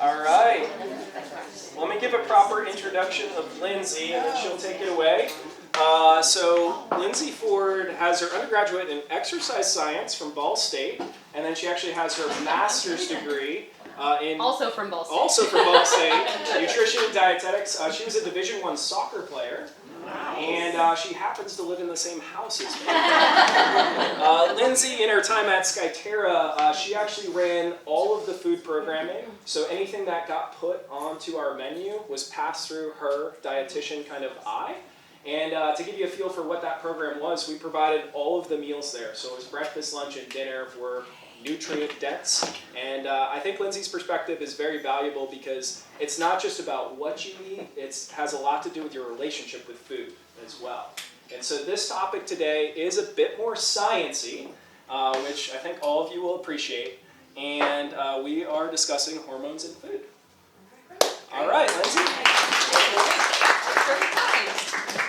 All right. Let me give a proper introduction of Lindsay, and then she'll take it away. So Lindsay Ford has her undergraduate in exercise science from Ball State, and then she actually has her master's degree in also from Ball State. Nutrition and dietetics. She was a Division I soccer player. And she happens to live in the same house as me. Lindsay, in her time at Skyterra, she actually ran all of the food programming. So anything that got put onto our menu was passed through her dietitian kind of eye. And to give you a feel for what that program was, we provided all of the meals there. So it was breakfast, lunch, and dinner were nutrient dense. And I think Lindsay's perspective is very valuable because it's not just about what you eat, it has a lot to do with your relationship with food as well. And so this topic today is a bit more sciencey, which I think all of you will appreciate. And we are discussing hormones in food. All right, Lindsay.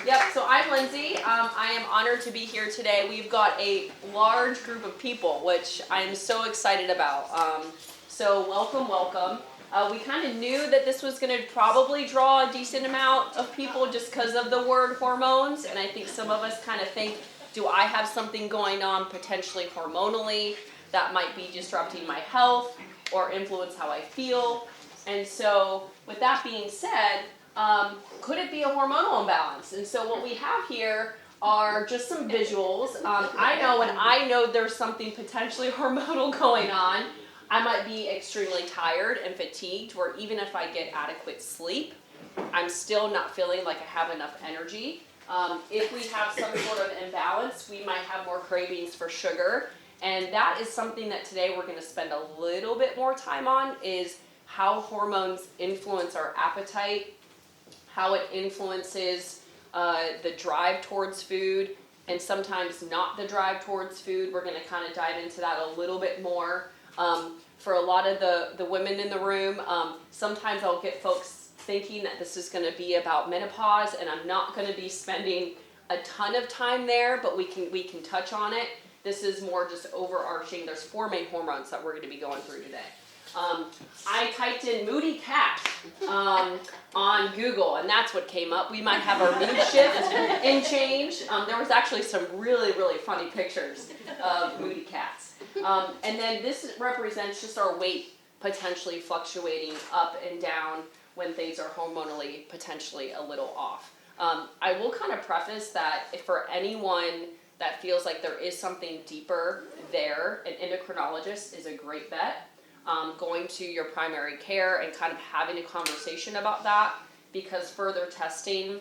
Yep, so I'm Lindsay. I am honored to be here today. We've got a large group of people, which I'm so excited about. So welcome. We kind of knew that this was going to probably draw a decent amount of people just because of the word hormones. And I think some of us kind of think, do I have something going on potentially hormonally that might be disrupting my health or influence how I feel? And so with that being said, could it be a hormonal imbalance? And so what we have here are just some visuals. I know when I know there's something potentially hormonal going on, I might be extremely tired and fatigued, where even if I get adequate sleep, I'm still not feeling like I have enough energy. If we have some sort of imbalance, we might have more cravings for sugar. And that is something that today we're going to spend a little bit more time on, is how hormones influence our appetite, how it influences the drive towards food, and sometimes not the drive towards food. We're going to kind of dive into that a little bit more. For a lot of the women in the room, sometimes I'll get folks thinking that this is going to be about menopause, and I'm not going to be spending a ton of time there, but we can touch on it. This is more just overarching. There's 4 main hormones that we're going to be going through today. I typed in moody cat on Google, and that's what came up. We might have our mood shift and change. There was actually some really, really funny pictures of moody cats. And then this represents just our weight potentially fluctuating up and down when things are hormonally potentially a little off. I will kind of preface that if for anyone that feels like there is something deeper there, an endocrinologist is a great bet. Going to your primary care and kind of having a conversation about that, because further testing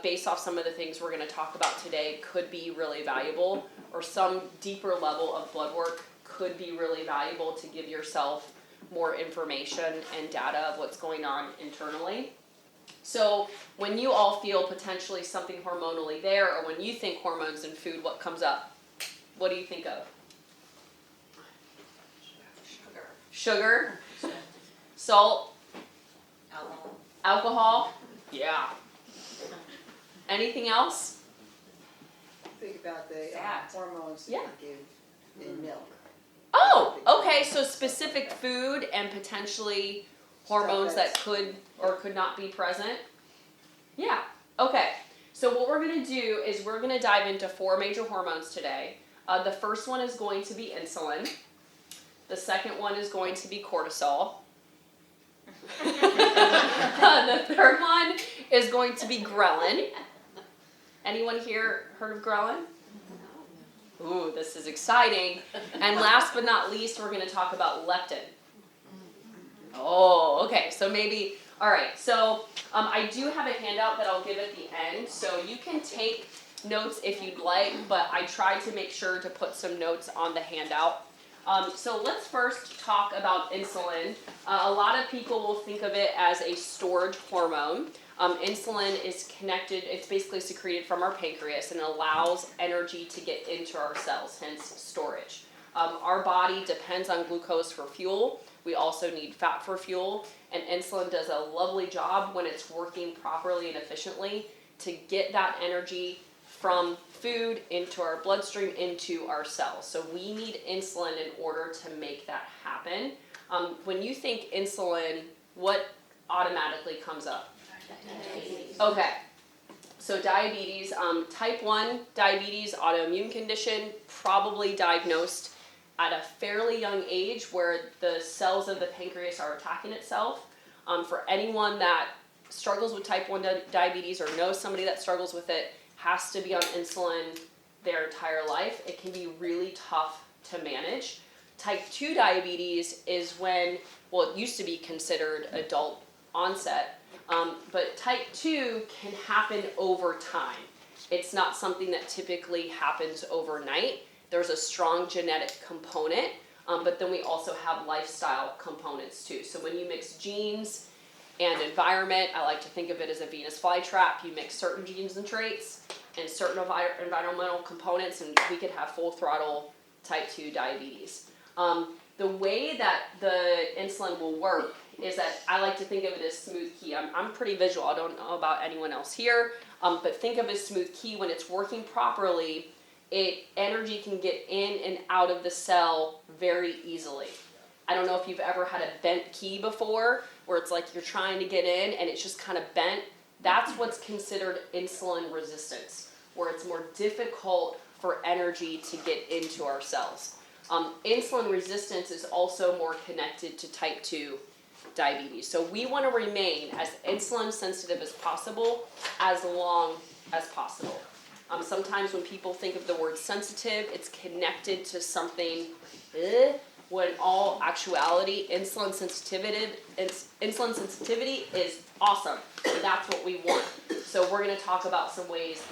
based off some of the things we're going to talk about today could be really valuable, or some deeper level of blood work could be really valuable to give yourself more information and data of what's going on internally. So when you all feel potentially something hormonally there, or when you think hormones in food, what comes up? What do you think of? Sugar, salt, alcohol, yeah. Anything else? Think about the hormones that you give in milk. Oh, okay, so specific food and potentially hormones that could or could not be present. Yeah, okay. So what we're going to do is we're going to dive into 4 major hormones today. The first one is going to be insulin. The second one is going to be cortisol. The third one is going to be ghrelin. Anyone here heard of ghrelin? Ooh, this is exciting. And last but not least, we're going to talk about leptin. Oh, okay. So maybe, all right. So I do have a handout that I'll give at the end. So you can take notes if you'd like, but I tried to make sure to put some notes on the handout. So let's first talk about insulin. A lot of people will think of it as a storage hormone. Insulin is connected, it's basically secreted from our pancreas and allows energy to get into our cells, hence storage. Our body depends on glucose for fuel. We also need fat for fuel, and insulin does a lovely job when it's working properly and efficiently to get that energy from food into our bloodstream, into our cells. So we need insulin in order to make that happen. When you think insulin, what automatically comes up? Okay. So diabetes, type 1 diabetes, autoimmune condition, probably diagnosed at a fairly young age where the cells of the pancreas are attacking itself. For anyone that struggles with type 1 diabetes or knows somebody that struggles with it, has to be on insulin their entire life. It can be really tough to manage. Type 2 diabetes is when, well, it used to be considered adult onset, but type 2 can happen over time. It's not something that typically happens overnight. There's a strong genetic component, but then we also have lifestyle components too. So when you mix genes and environment, I like to think of it as a Venus flytrap. You mix certain genes and traits and certain environmental components, and we could have full throttle type 2 diabetes. The way that the insulin will work is that I like to think of it as smooth key. I'm pretty visual. I don't know about anyone else here, but think of it as smooth key. When it's working properly, energy can get in and out of the cell very easily. I don't know if you've ever had a bent key before, where it's like you're trying to get in and it's just kind of bent. That's what's considered insulin resistance, where it's more difficult for energy to get into our cells. Insulin resistance is also more connected to type 2 diabetes. So we want to remain as insulin sensitive as possible, as long as possible. Sometimes when people think of the word sensitive, it's connected to something, when in all actuality, insulin sensitivity is awesome. And that's what we want. So we're going to talk about some ways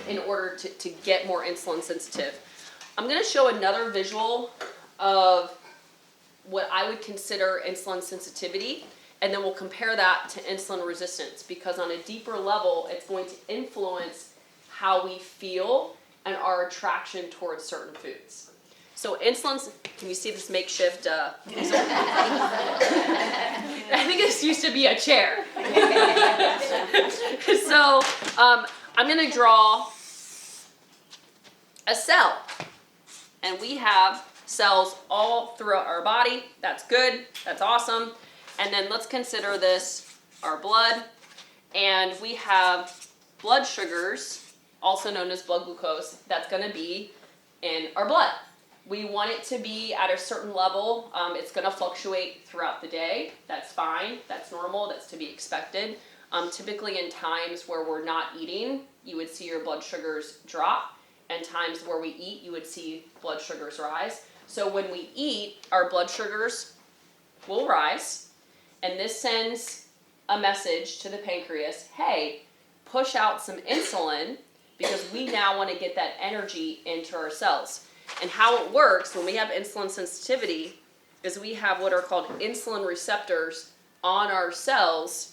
in order to get more insulin sensitive. I'm going to show another visual of what I would consider insulin sensitivity, and then we'll compare that to insulin resistance, because on a deeper level, it's going to influence how we feel and our attraction towards certain foods. So insulin, can you see this makeshift? I think this used to be a chair. So I'm going to draw a cell. And we have cells all throughout our body. That's good. That's awesome. And then let's consider this our blood. And we have blood sugars, also known as blood glucose, that's going to be in our blood. We want it to be at a certain level. It's going to fluctuate throughout the day. That's fine. That's normal. That's to be expected. Typically in times where we're not eating, you would see your blood sugars drop. And times where we eat, you would see blood sugars rise. So when we eat, our blood sugars will rise. And this sends a message to the pancreas, hey, push out some insulin, because we now want to get that energy into our cells. And how it works when we have insulin sensitivity is we have what are called insulin receptors on our cells,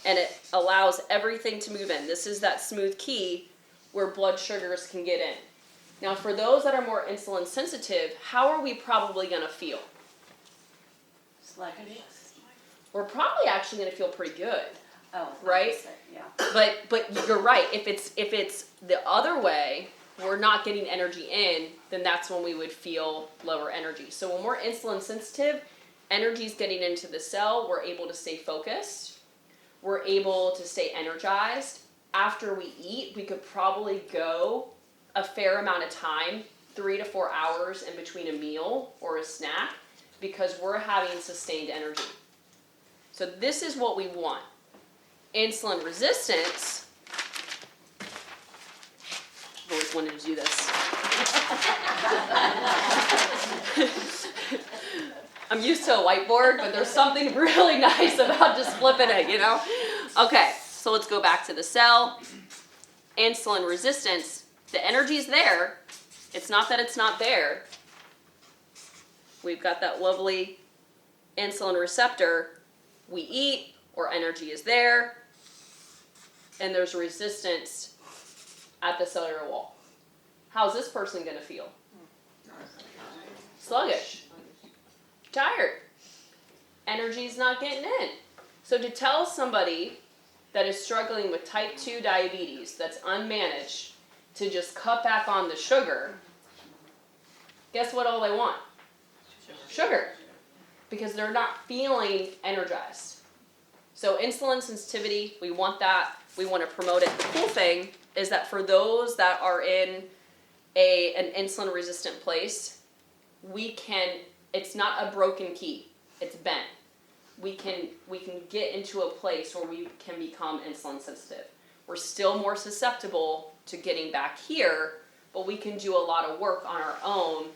and it allows everything to move in. This is that smooth key where blood sugars can get in. Now, for those that are more insulin sensitive, how are we probably going to feel? Sluggish. We're probably actually going to feel pretty good. Oh, right? Yeah. But you're right. If it's the other way, we're not getting energy in, then that's when we would feel lower energy. So when we're insulin sensitive, energy is getting into the cell. We're able to stay focused. We're able to stay energized. After we eat, we could probably go a fair amount of time, 3 to 4 hours in between a meal or a snack, because we're having sustained energy. So this is what we want. Insulin resistance, I've always wanted to do this. I'm used to a whiteboard, but there's something really nice about just flipping it, you know? Okay, so let's go back to the cell. Insulin resistance, the energy's there. It's not that it's not there. We've got that lovely insulin receptor. We eat, or energy is there, and there's resistance at the cellular wall. How's this person going to feel? Sluggish. Tired. Energy's not getting in. So to tell somebody that is struggling with type 2 diabetes that's unmanaged to just cut back on the sugar, guess what all they want? Sugar. because they're not feeling energized. So insulin sensitivity, we want that. We want to promote it. The cool thing is that for those that are in an insulin resistant place, it's not a broken key, it's bent. We can get into a place where we can become insulin sensitive. We're still more susceptible to getting back here, but we can do a lot of work on our own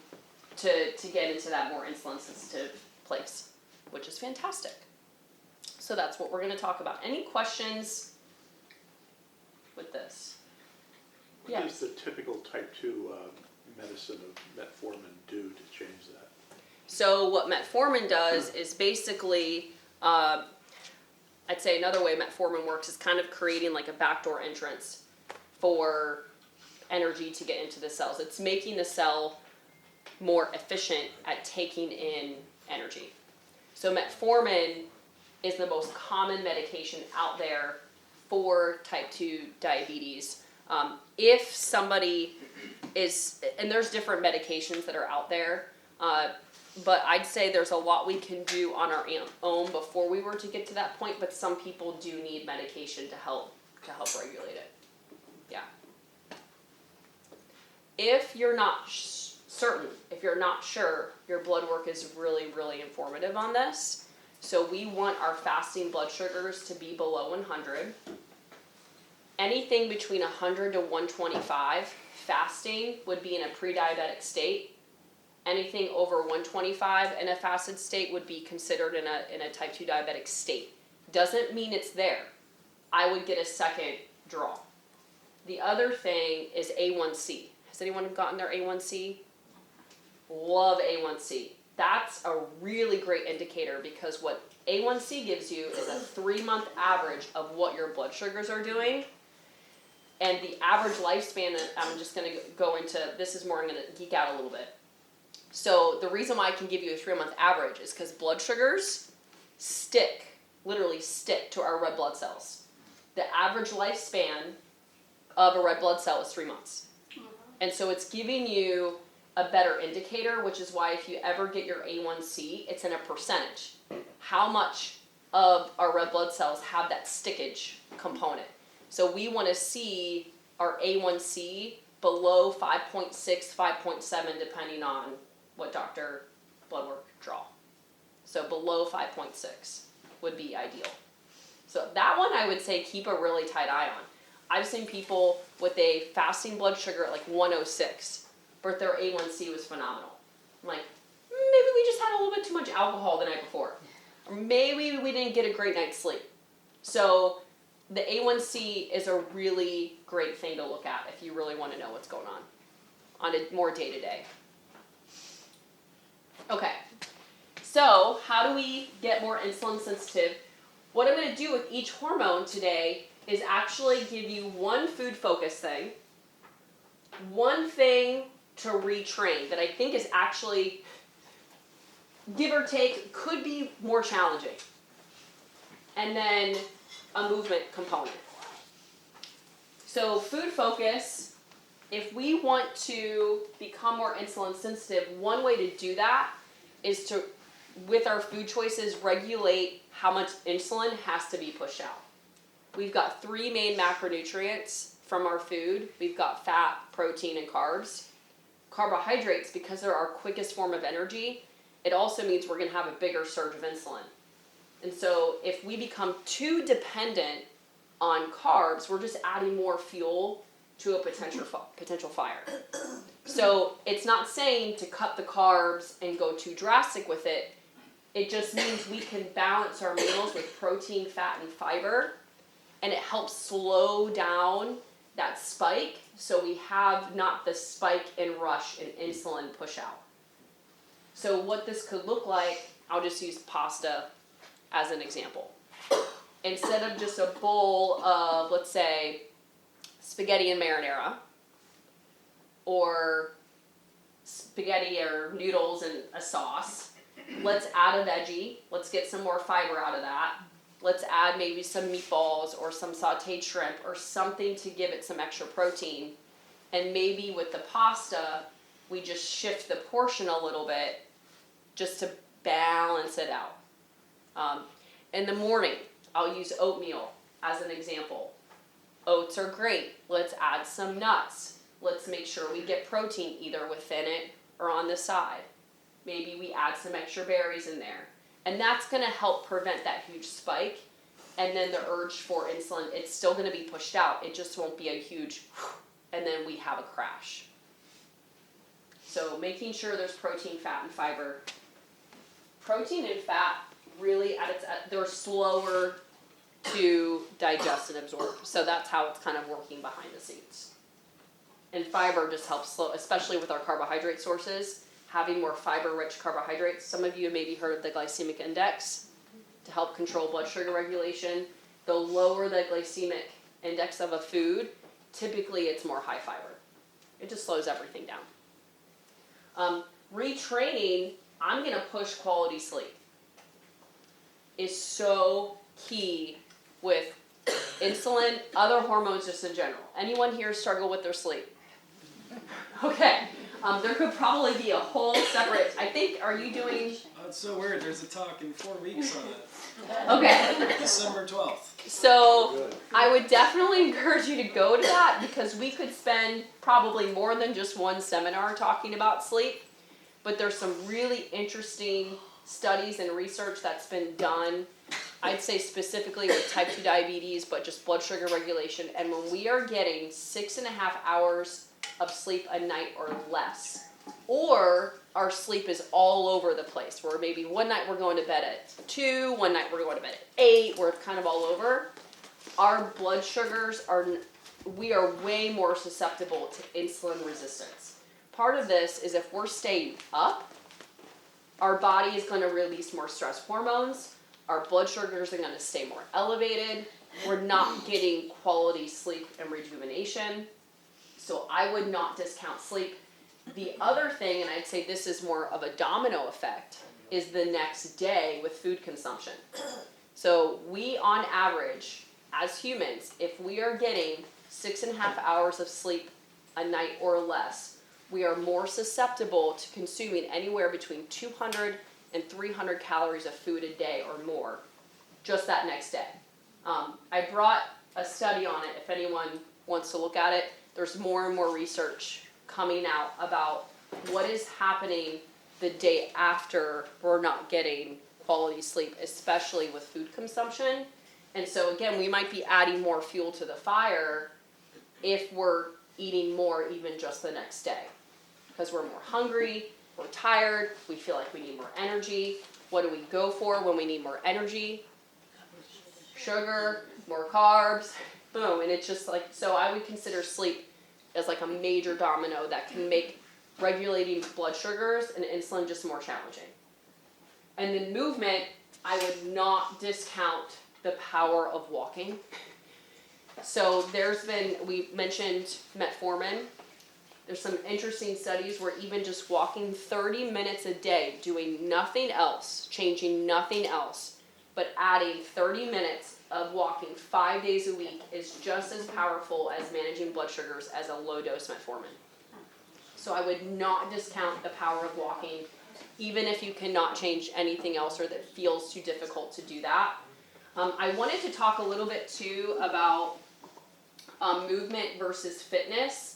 to get into that more insulin sensitive place, which is fantastic. So that's what we're going to talk about. Any questions with this? What does the typical type 2 medicine of metformin do to change that? So what metformin does is basically, I'd say another way metformin works is kind of creating like a backdoor entrance for energy to get into the cells. It's making the cell more efficient at taking in energy. So metformin is the most common medication out there for type 2 diabetes. If somebody is, and there's different medications that are out there, but I'd say there's a lot we can do on our own before we were to get to that point, but some people do need medication to help regulate it. Yeah. If you're not certain, if you're not sure, your blood work is really, really informative on this. So we want our fasting blood sugars to be below 100. Anything between 100 to 125, fasting would be in a pre-diabetic state. Anything over 125 in a fasted state would be considered in a type 2 diabetic state. Doesn't mean it's there. I would get a second draw. The other thing is A1C. Has anyone gotten their A1C? Love A1C. That's a really great indicator because what A1C gives you is a 3-month average of what your blood sugars are doing. And the average lifespan, I'm just going to go into, this is more, I'm going to geek out a little bit. So the reason why I can give you a 3-month average is because blood sugars literally stick to our red blood cells. The average lifespan of a red blood cell is 3 months. And so it's giving you a better indicator, which is why if you ever get your A1C, it's in a percentage. How much of our red blood cells have that stickage component? So we want to see our A1C below 5.6, 5.7, depending on what doctor blood work draw. So below 5.6 would be ideal. So that one I would say keep a really tight eye on. I've seen people with a fasting blood sugar at like 106, but their A1C was phenomenal. I'm like, maybe we just had a little bit too much alcohol the night before. Or maybe we didn't get a great night's sleep. So the A1C is a really great thing to look at if you really want to know what's going on a more day-to-day. Okay, so how do we get more insulin sensitive? What I'm going to do with each hormone today is actually give you one food focus thing, one thing to retrain that I think is actually, give or take, could be more challenging. And then a movement component. So food focus, if we want to become more insulin sensitive, one way to do that is to, with our food choices, regulate how much insulin has to be pushed out. We've got 3 main macronutrients from our food. We've got fat, protein, and carbs. Carbohydrates, because they're our quickest form of energy, it also means we're going to have a bigger surge of insulin. And so if we become too dependent on carbs, we're just adding more fuel to a potential fire. So it's not saying to cut the carbs and go too drastic with it. It just means we can balance our meals with protein, fat, and fiber, and it helps slow down that spike so we have not the spike and rush and insulin push out. So what this could look like, I'll just use pasta as an example. Instead of just a bowl of, let's say, spaghetti and marinara, or spaghetti or noodles and a sauce, let's add a veggie. Let's get some more fiber out of that. Let's add maybe some meatballs or some sauteed shrimp or something to give it some extra protein. And maybe with the pasta, we just shift the portion a little bit just to balance it out. In the morning, I'll use oatmeal as an example. Oats are great. Let's add some nuts. Let's make sure we get protein either within it or on the side. Maybe we add some extra berries in there. And that's going to help prevent that huge spike. And then the urge for insulin, it's still going to be pushed out. It just won't be a huge, and then we have a crash. So making sure there's protein, fat, and fiber. Protein and fat really they're slower to digest and absorb. So that's how it's kind of working behind the scenes. And fiber just helps slow, especially with our carbohydrate sources, having more fiber-rich carbohydrates. Some of you have maybe heard of the glycemic index to help control blood sugar regulation. The lower the glycemic index of a food, typically it's more high fiber. It just slows everything down. Retraining, I'm going to push quality sleep, is so key with insulin, other hormones just in general. Anyone here struggle with their sleep? Okay. There could probably be a whole separate, I think, are you doing? Oh, it's so weird. There's a talk in 4 weeks on it. Okay. December 12th. So I would definitely encourage you to go to that because we could spend probably more than just one seminar talking about sleep. But there's some really interesting studies and research that's been done, I'd say specifically with type 2 diabetes, but just blood sugar regulation. And when we are getting 6.5 hours of sleep a night or less, or our sleep is all over the place, where maybe one night we're going to bed at 2, one night we're going to bed at 8, we're kind of all over, our blood sugars we are way more susceptible to insulin resistance. Part of this is if we're staying up, our body is going to release more stress hormones, our blood sugars are going to stay more elevated, we're not getting quality sleep and rejuvenation. So I would not discount sleep. The other thing, and I'd say this is more of a domino effect, is the next day with food consumption. So we, on average, as humans, if we are getting 6.5 hours of sleep a night or less, we are more susceptible to consuming anywhere between 200 and 300 calories of food a day or more, just that next day. I brought a study on it if anyone wants to look at it. There's more and more research coming out about what is happening the day after we're not getting quality sleep, especially with food consumption. And so again, we might be adding more fuel to the fire if we're eating more even just the next day. Because we're more hungry, we're tired, we feel like we need more energy. What do we go for when we need more energy? Sugar, more carbs, boom. And it's just like, so I would consider sleep as like a major domino that can make regulating blood sugars and insulin just more challenging. And then movement, I would not discount the power of walking. So we mentioned metformin. There's some interesting studies where even just walking 30 minutes a day, doing nothing else, changing nothing else, but adding 30 minutes of walking 5 days a week is just as powerful as managing blood sugars as a low dose metformin. So I would not discount the power of walking, even if you cannot change anything else or that feels too difficult to do that. I wanted to talk a little bit too about movement versus fitness,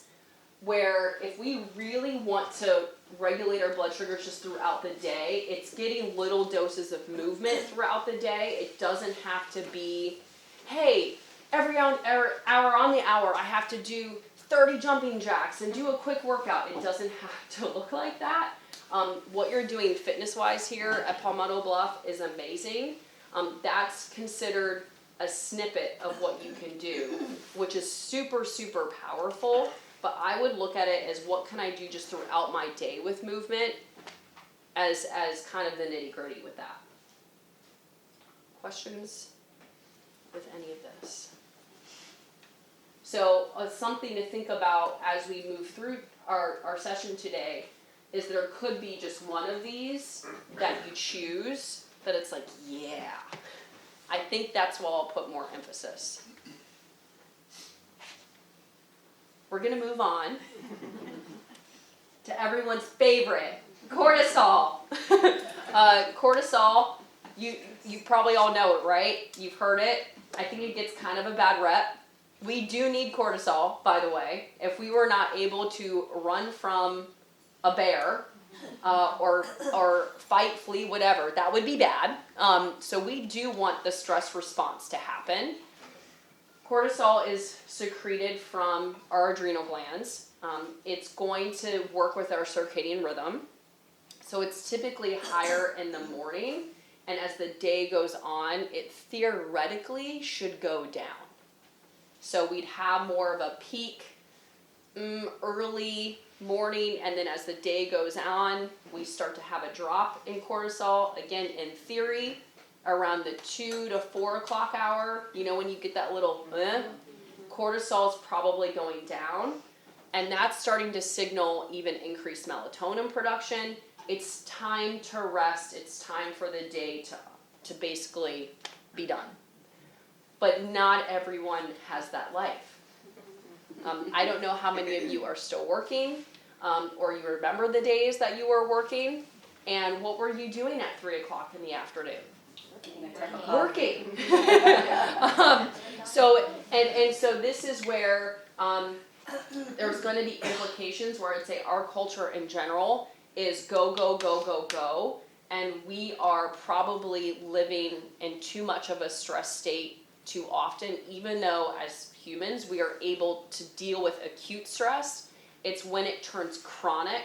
where if we really want to regulate our blood sugars just throughout the day, it's getting little doses of movement throughout the day. It doesn't have to be, hey, every hour on the hour I have to do 30 jumping jacks and do a quick workout. It doesn't have to look like that. What you're doing fitness-wise here at Palmetto Bluff is amazing. That's considered a snippet of what you can do, which is super, super powerful. But I would look at it as what can I do just throughout my day with movement as kind of the nitty-gritty with that. Questions with any of this? So something to think about as we move through our session today is there could be just one of these that you choose that it's like, yeah. I think that's where I'll put more emphasis. We're going to move on to everyone's favorite, cortisol. Cortisol, you probably all know it, right? You've heard it. I think it gets kind of a bad rep. We do need cortisol, by the way. If we were not able to run from a bear, or fight, flee, whatever, that would be bad. So we do want the stress response to happen. Cortisol is secreted from our adrenal glands. It's going to work with our circadian rhythm. So it's typically higher in the morning, and as the day goes on, it theoretically should go down. So we'd have more of a peak early morning, and then as the day goes on, we start to have a drop in cortisol. Again, in theory, around the 2 to 4 o'clock hour, you know, when you get that little cortisol is probably going down, and that's starting to signal even increased melatonin production. It's time to rest. It's time for the day to basically be done. But not everyone has that life. I don't know how many of you are still working, or you remember the days that you were working, and what were you doing at 3 o'clock in the afternoon? Working. So this is where there's going to be implications where I'd say our culture in general is go, go, go, go, go, and we are probably living in too much of a stress state too often, even though as humans we are able to deal with acute stress. It's when it turns chronic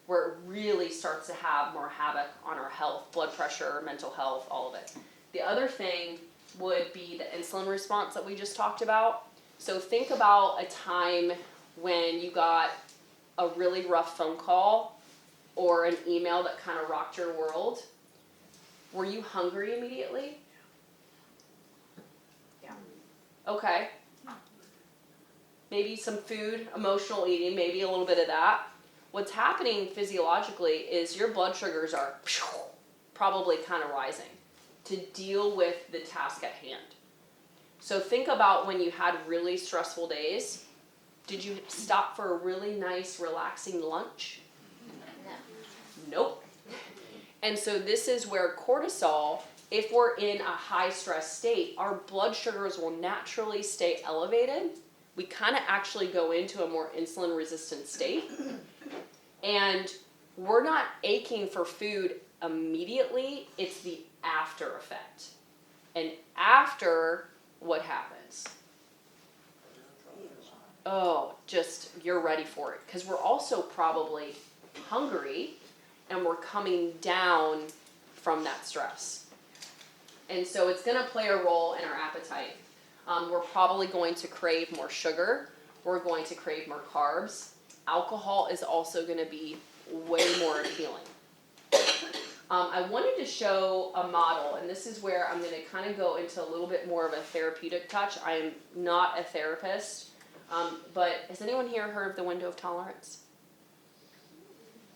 where it really starts to have more havoc on our health, blood pressure, mental health, all of it. The other thing would be the insulin response that we just talked about. So think about a time when you got a really rough phone call or an email that kind of rocked your world. Were you hungry immediately? Yeah. Okay. Maybe some food, emotional eating, maybe a little bit of that. What's happening physiologically is your blood sugars are probably kind of rising to deal with the task at hand. So think about when you had really stressful days. Did you stop for a really nice, relaxing lunch? No. Nope. And so this is where cortisol, if we're in a high stress state, our blood sugars will naturally stay elevated. We kind of actually go into a more insulin resistant state. And we're not aching for food immediately, it's the after effect. And after, what happens? Oh, just you're ready for it. Because we're also probably hungry and we're coming down from that stress. And so it's going to play a role in our appetite. We're probably going to crave more sugar. We're going to crave more carbs. Alcohol is also going to be way more appealing. I wanted to show a model, and this is where I'm going to kind of go into a little bit more of a therapeutic touch. I am not a therapist, but has anyone here heard of the window of tolerance?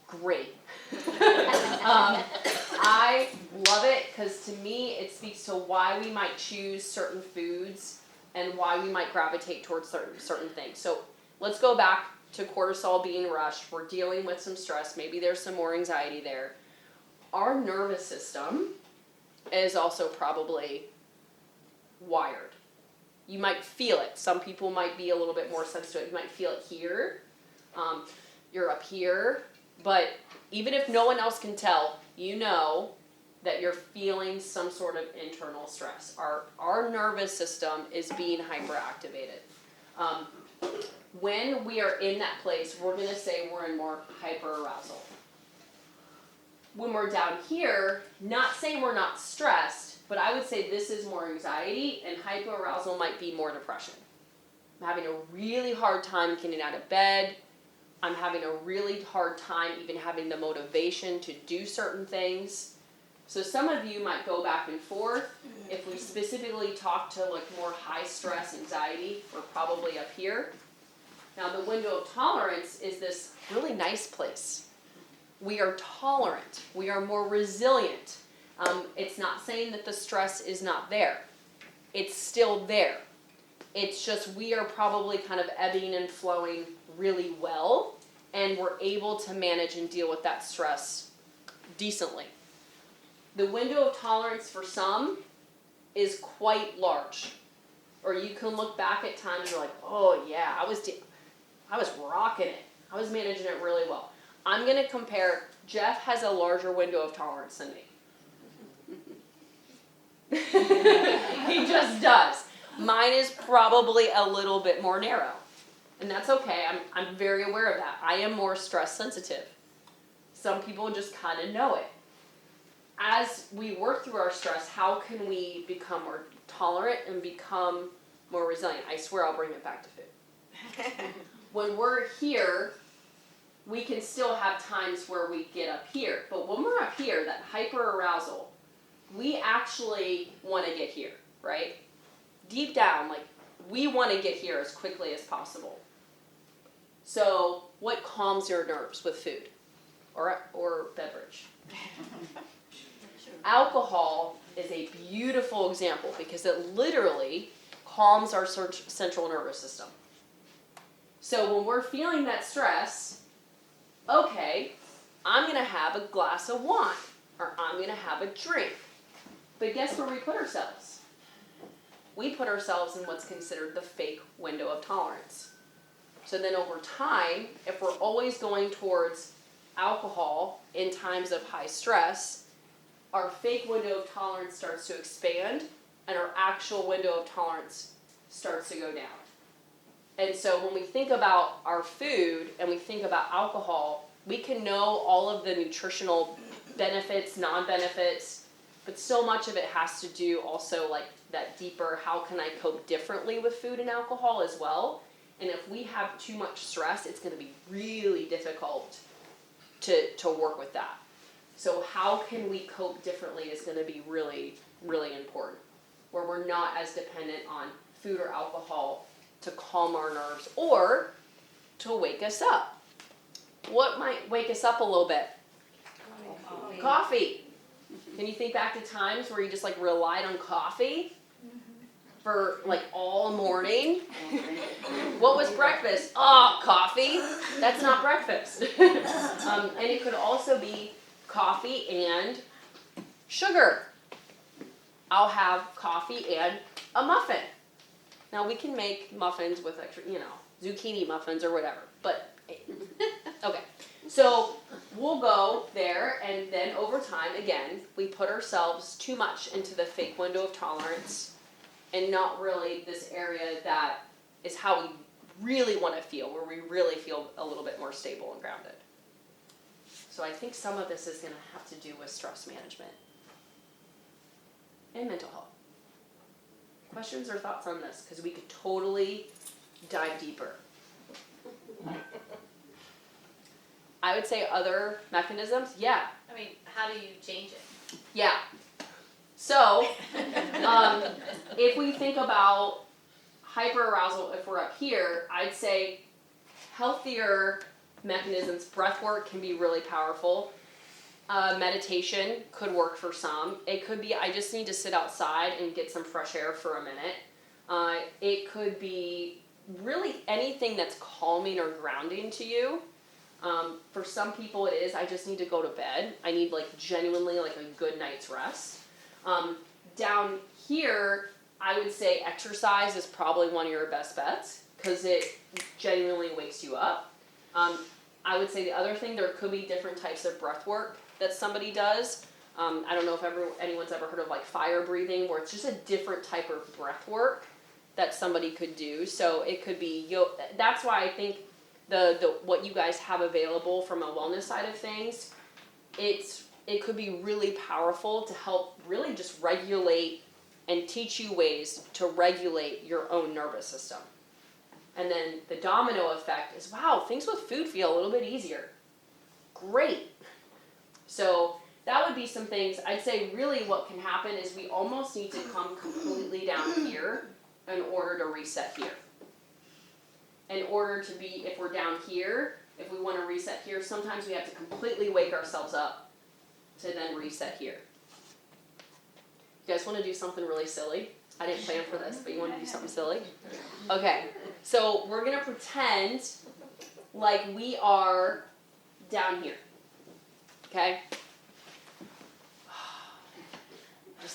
Great. I love it because to me it speaks to why we might choose certain foods and why we might gravitate towards certain things. So let's go back to cortisol being rushed. We're dealing with some stress. Maybe there's some more anxiety there. Our nervous system is also probably wired. You might feel it. Some people might be a little bit more sensitive. You might feel it here. You're up here. But even if no one else can tell, you know that you're feeling some sort of internal stress. Our nervous system is being hyperactivated. When we are in that place, we're going to say we're in more hyperarousal. When we're down here, not saying we're not stressed, but I would say this is more anxiety, and hyperarousal might be more depression. I'm having a really hard time getting out of bed. I'm having a really hard time even having the motivation to do certain things. So some of you might go back and forth. If we specifically talk to like more high stress anxiety, we're probably up here. Now the window of tolerance is this really nice place. We are tolerant. We are more resilient. It's not saying that the stress is not there. It's still there. It's just we are probably kind of ebbing and flowing really well, and we're able to manage and deal with that stress decently. the window of tolerance for some is quite large. Or you can look back at times and you're like, oh yeah, I was rocking it. I was managing it really well. I'm going to compare, Jeff has a larger window of tolerance than me. He just does. Mine is probably a little bit more narrow. And that's okay. I'm very aware of that. I am more stress sensitive. Some people just kind of know it. As we work through our stress, how can we become more tolerant and become more resilient? I swear I'll bring it back to food. When we're here, we can still have times where we get up here. But when we're up here, that hyperarousal, we actually want to get here, right? Deep down, like, we want to get here as quickly as possible. So what calms your nerves with food or beverage? Alcohol is a beautiful example because it literally calms our central nervous system. So when we're feeling that stress, okay, I'm going to have a glass of wine or I'm going to have a drink. But guess where we put ourselves? We put ourselves in what's considered the fake window of tolerance. So then over time, if we're always going towards alcohol in times of high stress, our fake window of tolerance starts to expand and our actual window of tolerance starts to go down. And so when we think about our food and we think about alcohol, we can know all of the nutritional benefits, non-benefits, but so much of it has to do also like that deeper, how can I cope differently with food and alcohol as well? And if we have too much stress, it's going to be really difficult to work with that. So how can we cope differently is going to be really, really important, where we're not as dependent on food or alcohol to calm our nerves or to wake us up. What might wake us up a little bit? Coffee. Can you think back to times where you just like relied on coffee for like all morning? What was breakfast? Oh, coffee. That's not breakfast. And it could also be coffee and sugar. I'll have coffee and a muffin. Now we can make muffins with extra, zucchini muffins or whatever, but okay. So we'll go there, and then over time, again, we put ourselves too much into the fake window of tolerance and not really this area that is how we really want to feel, where we really feel a little bit more stable and grounded. So I think some of this is going to have to do with stress management and mental health. Questions or thoughts on this? Because we could totally dive deeper. I would say other mechanisms, yeah. I mean, how do you change it? Yeah. So, if we think about hyperarousal, if we're up here, I'd say healthier mechanisms, breath work can be really powerful. Meditation could work for some. It could be, I just need to sit outside and get some fresh air for a minute. It could be really anything that's calming or grounding to you. For some people it is, I just need to go to bed. I need genuinely a good night's rest. Down here, I would say exercise is probably one of your best bets because it genuinely wakes you up. I would say the other thing, there could be different types of breath work that somebody does. I don't know if anyone's ever heard of fire breathing, where it's just a different type of breath work that somebody could do. So it could be that's why I think the what you guys have available from a wellness side of things, it could be really powerful to help really just regulate and teach you ways to regulate your own nervous system. And then the domino effect is, wow, things with food feel a little bit easier. Great. So that would be some things. I'd say really what can happen is we almost need to come completely down here in order to reset here. In order to be, if we're down here, if we want to reset here, sometimes we have to completely wake ourselves up to then reset here. You guys want to do something really silly? I didn't plan for this, but you want to do something silly? Okay, so we're going to pretend like we are down here. Okay?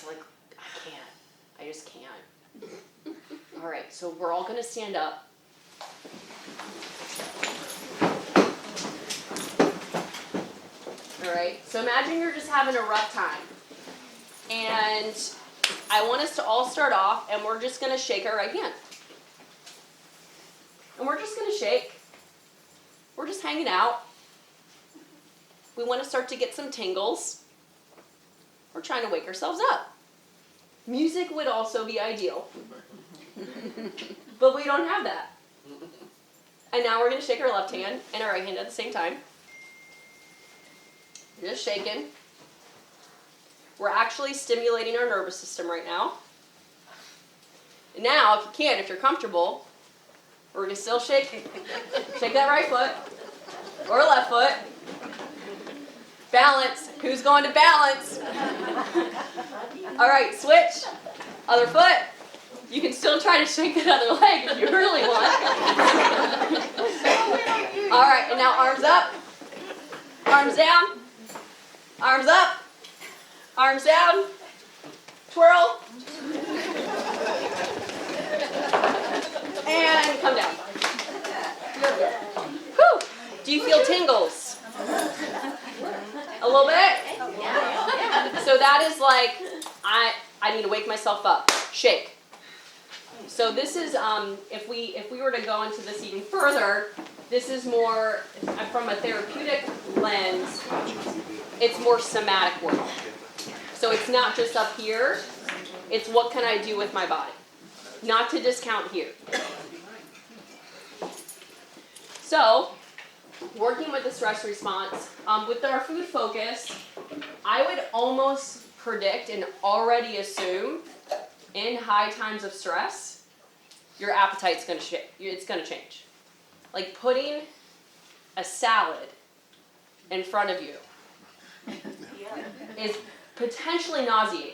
it's like, I can't. I just can't. All right, so we're all gonna stand up. All right, so imagine you're just having a rough time. And I want us to all start off, and we're just gonna shake our right hand. And we're just gonna shake. We're just hanging out. We wanna start to get some tingles. We're trying to wake ourselves up. Music would also be ideal. But we don't have that. And now we're gonna shake our left hand and our right hand at the same time. We're just shaking. We're actually stimulating our nervous system right now. And now, if you can, if you're comfortable, we're gonna still shake that right foot or left foot. Balance. Who's going to balance? All right, switch. Other foot. You can still try to shake that other leg if you really want. All right, and now arms up. Arms down. Arms up. Arms down. Twirl. And come down. Whew. Do you feel tingles? A little bit? So that is like, I need to wake myself up. Shake. So this is, if we were to go into this even further, this is more, from a therapeutic lens, it's more somatic work. So it's not just up here, it's what can I do with my body. Not to discount here. So, working with the stress response, with our food focus, I would almost predict and already assume in high times of stress, your appetite's going to change. Like putting a salad in front of you is potentially nauseating.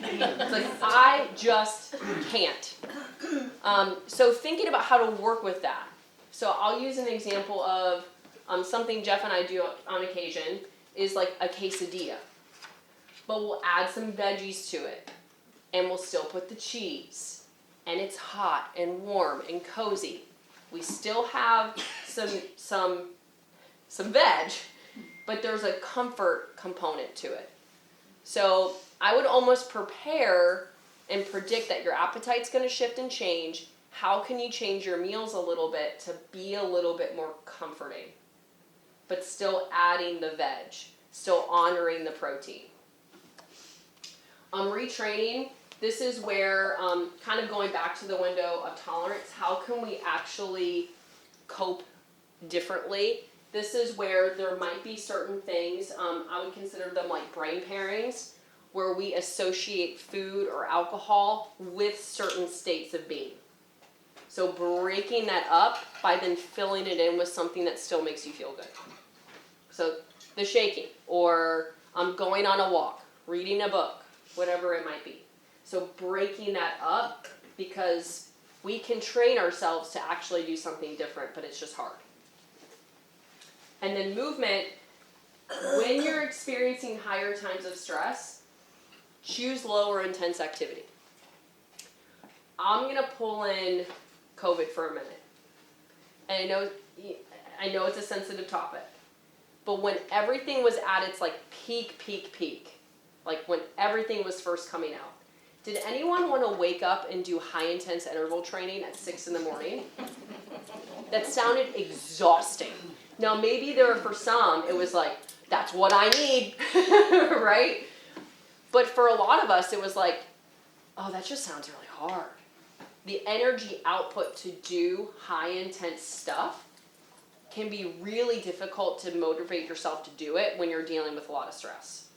It's like, I just can't. So thinking about how to work with that. So I'll use an example of something Jeff and I do on occasion is like a quesadilla. But we'll add some veggies to it. And we'll still put the cheese. And it's hot and warm and cozy. We still have some veg, but there's a comfort component to it. So I would almost prepare and predict that your appetite's going to shift and change. How can you change your meals a little bit to be a little bit more comforting, but still adding the veg, still honoring the protein? Retraining, this is where, kind of going back to the window of tolerance, how can we actually cope differently? This is where there might be certain things, I would consider them like brain pairings, where we associate food or alcohol with certain states of being. So breaking that up by then filling it in with something that still makes you feel good. So the shaking, or going on a walk, reading a book, whatever it might be. So breaking that up, because we can train ourselves to actually do something different, but it's just hard. And then movement, when you're experiencing higher times of stress, choose lower intense activity. I'm going to pull in COVID for a minute. And I know it's a sensitive topic. But when everything was at its like peak, like when everything was first coming out, did anyone want to wake up and do high intense interval training at 6 in the morning? That sounded exhausting. Now maybe for some, it was like, that's what I need, right? But for a lot of us, it was like, oh, that just sounds really hard. The energy output to do high intense stuff can be really difficult to motivate yourself to do it when you're dealing with a lot of stress.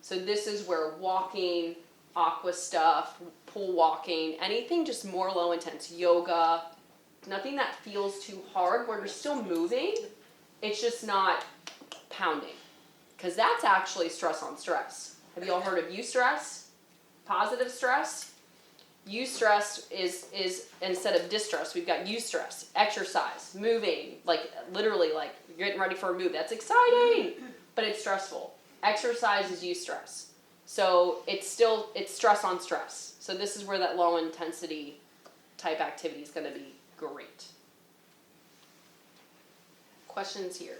So this is where walking, aqua stuff, pool walking, anything just more low intense, yoga, nothing that feels too hard where you're still moving, it's just not pounding. Because that's actually stress on stress. Have you all heard of eustress? Positive stress? Eustress is instead of distress, we've got eustress, exercise, moving, like literally like you're getting ready for a move. That's exciting, but it's stressful. Exercise is eustress. So it's stress on stress. So this is where that low intensity type activity is going to be great. Questions here?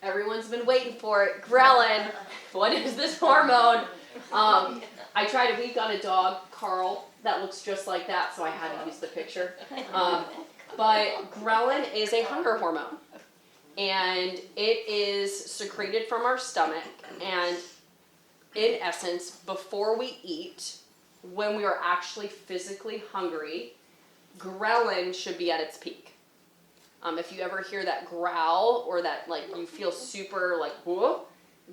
Everyone's been waiting for it. Ghrelin. What is this hormone? We got a dog, Carl, that looks just like that, so I had to use the picture. But ghrelin is a hunger hormone. And it is secreted from our stomach. And in essence, before we eat, when we are actually physically hungry, ghrelin should be at its peak. If you ever hear that growl or that like you feel super like whoa,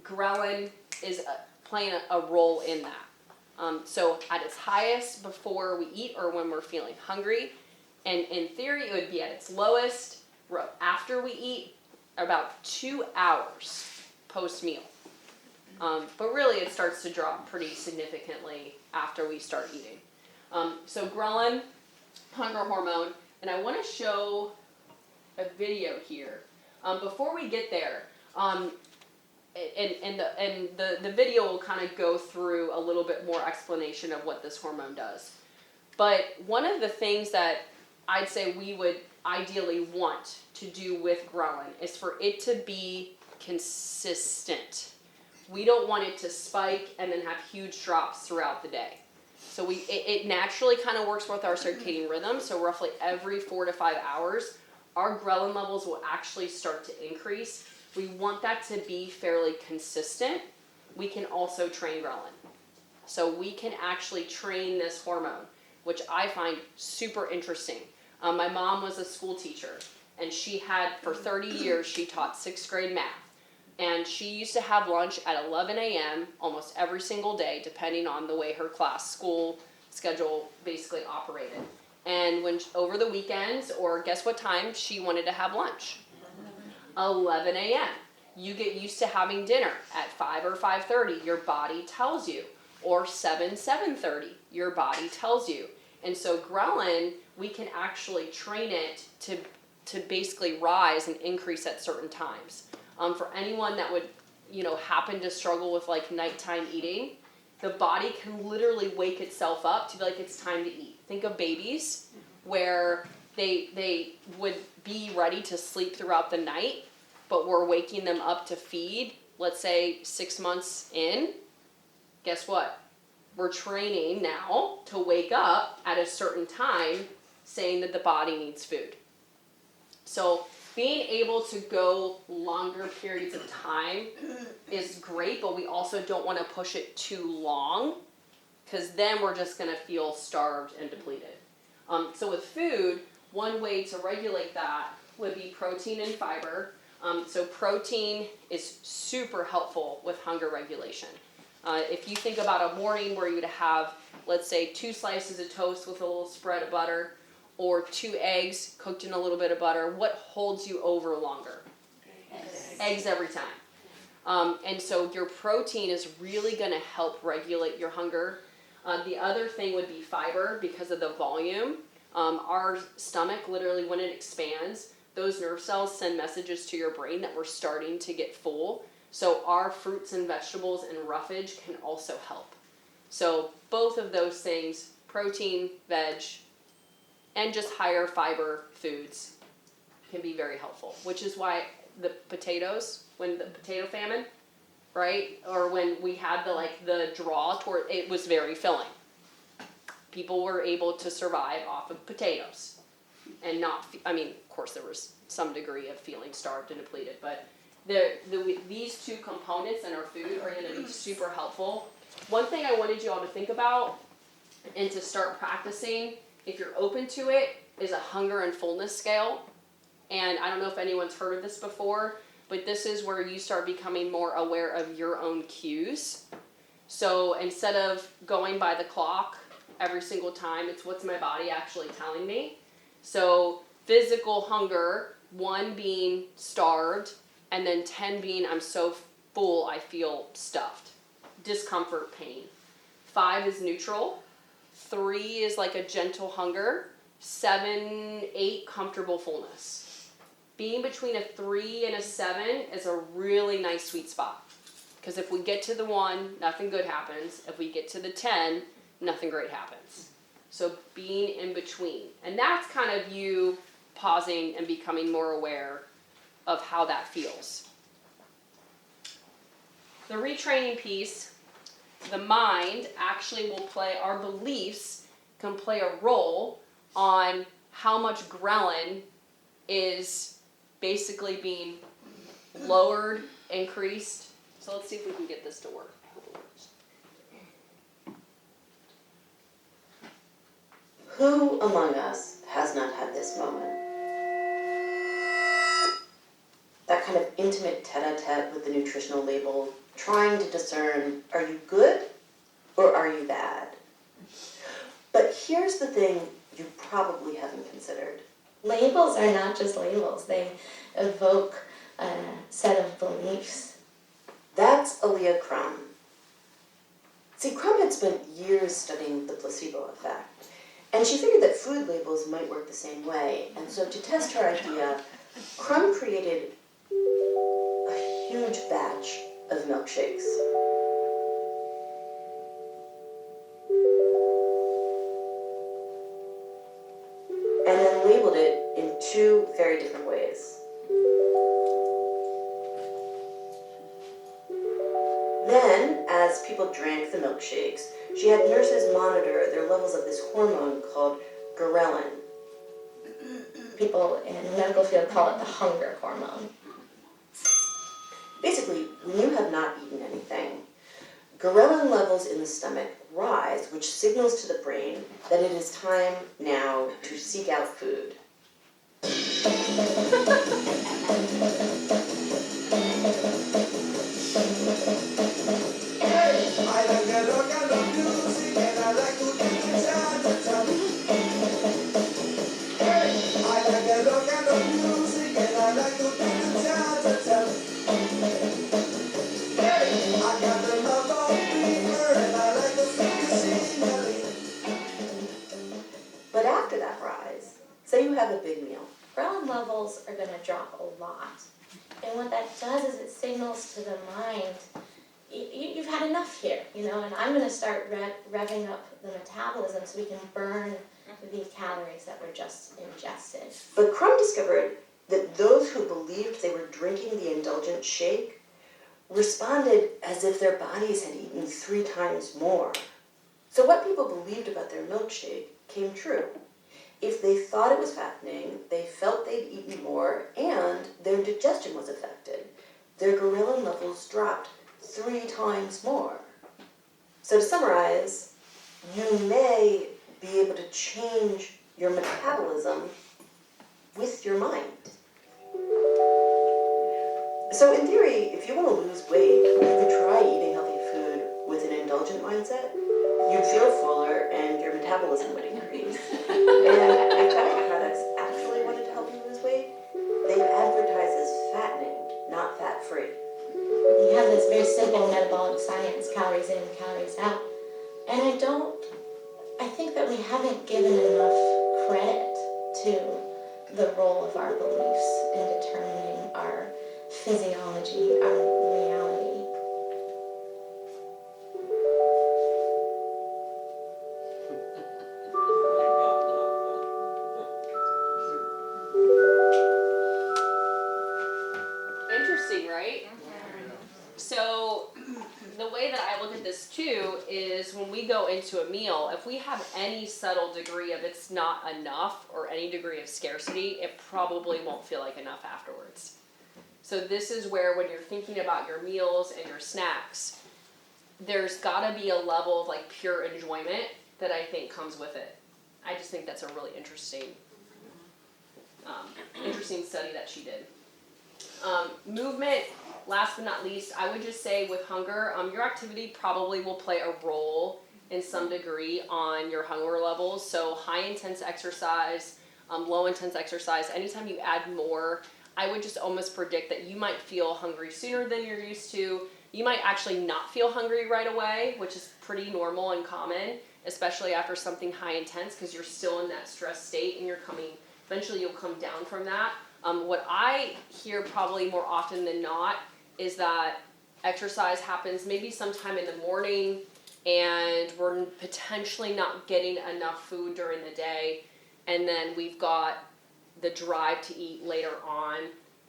ghrelin is playing a role in that. So at its highest before we eat or when we're feeling hungry, and in theory it would be at its lowest after we eat, about 2 hours post meal. But really it starts to drop pretty significantly after we start eating. So ghrelin, hunger hormone, and I want to show a video here. Before we get there, and the video will kind of go through a little bit more explanation of what this hormone does. But one of the things that I'd say we would ideally want to do with ghrelin is for it to be consistent. We don't want it to spike and then have huge drops throughout the day. So it naturally kind of works with our circadian rhythm. So roughly every 4 to 5 hours, our ghrelin levels will actually start to increase. We want that to be fairly consistent. We can also train ghrelin. So we can actually train this hormone, which I find super interesting. My mom was a school teacher, and she had, for 30 years, she taught 6th grade math. And she used to have lunch at 11 a.m. almost every single day, depending on the way her school schedule basically operated. And when over the weekends, or guess what time she wanted to have lunch? 11 a.m. You get used to having dinner at 5 or 5:30. Your body tells you. Or 7:30. Your body tells you. And so ghrelin, we can actually train it to basically rise and increase at certain times. For anyone that would, happen to struggle with like nighttime eating, the body can literally wake itself up to be like, it's time to eat. Think of babies where they would be ready to sleep throughout the night, but we're waking them up to feed, let's say 6 months in. Guess what? We're training now to wake up at a certain time saying that the body needs food. So being able to go longer periods of time is great, but we also don't want to push it too long because then we're just going to feel starved and depleted. So with food, one way to regulate that would be protein and fiber. So protein is super helpful with hunger regulation. If you think about a morning where you would have, let's say, 2 slices of toast with a little spread of butter, or 2 eggs cooked in a little bit of butter, what holds you over longer? Eggs every time. And so your protein is really going to help regulate your hunger. The other thing would be fiber because of the volume. Our stomach, literally when it expands, those nerve cells send messages to your brain that we're starting to get full. So our fruits and vegetables and roughage can also help. So both of those things, protein, veg, and just higher fiber foods can be very helpful, which is why the potatoes, when the potato famine, right? Or when we had the draw toward, it was very filling. People were able to survive off of potatoes and not, of course there was some degree of feeling starved and depleted, but these two components in our food are going to be super helpful. One thing I wanted you all to think about and to start practicing, if you're open to it, is a hunger and fullness scale. And I don't know if anyone's heard of this before, but this is where you start becoming more aware of your own cues. So instead of going by the clock every single time, it's what's my body actually telling me. So physical hunger, 1 being starved, and then 10 being I'm so full I feel stuffed. Discomfort, pain. 5 is neutral. 3 is like a gentle hunger. 7, 8, comfortable fullness. Being between a 3 and a 7 is a really nice sweet spot. Because if we get to the 1, nothing good happens. If we get to the 10, nothing great happens. So being in between. And that's kind of you pausing and becoming more aware of how that feels. The retraining piece, the mind actually will play, our beliefs can play a role on how much ghrelin is basically being lowered, increased. So let's see if we can get this to work. I hope it works. Who among us has not had this moment? That kind of intimate tete-a-tete with the nutritional label, trying to discern, are you good or are you bad? But here's the thing you probably haven't considered. Labels are not just labels, they evoke a set of beliefs. That's Aaliyah Crum. See, Crum had spent years studying the placebo effect, and she figured that food labels might work the same way. And so to test her idea, Crum created a huge batch of milkshakes. And then labeled it in 2 very different ways. Then, as people drank the milkshakes, she had nurses monitor their levels of this hormone called ghrelin. People in the medical field call it the hunger hormone. Basically, when you have not eaten anything, ghrelin levels in the stomach rise, which signals to the brain that it is time now to seek out food. But after that rise, say you have a big meal. Ghrelin levels are going to drop a lot. And what that does is it signals to the mind, you've had enough here, and I'm going to start revving up the metabolism so we can burn the calories that were just ingested. But Crum discovered that those who believed they were drinking the indulgent shake responded as if their bodies had eaten 3 times more. So what people believed about their milkshake came true. If they thought it was fattening, they felt they'd eaten more, and their digestion was affected. Their ghrelin levels dropped 3 times more. So to summarize, you may be able to change your metabolism with your mind. So in theory, if you want to lose weight, you could try eating healthy food with an indulgent mindset. You'd feel fuller and your metabolism would increase. And if diet products actually wanted to help you lose weight, they advertise as fattening, not fat-free. You have this very simple metabolic science, calories in, calories out. And I think that we haven't given enough credit to the role of our beliefs in determining our physiology, our reality. Interesting, right? So the way that I look at this too is when we go into a meal, if we have any subtle degree of it's not enough or any degree of scarcity, it probably won't feel like enough afterwards. So this is where when you're thinking about your meals and your snacks, there's gotta be a level of like pure enjoyment that I think comes with it. I just think that's a really interesting study that she did. Movement, last but not least, I would just say with hunger, your activity probably will play a role in some degree on your hunger levels. So high intense exercise, low intense exercise, anytime you add more, I would just almost predict that you might feel hungry sooner than you're used to. You might actually not feel hungry right away, which is pretty normal and common, especially after something high intense because you're still in that stress state and eventually you'll come down from that. What I hear probably more often than not is that exercise happens maybe sometime in the morning and we're potentially not getting enough food during the day, and then we've got the drive to eat later on,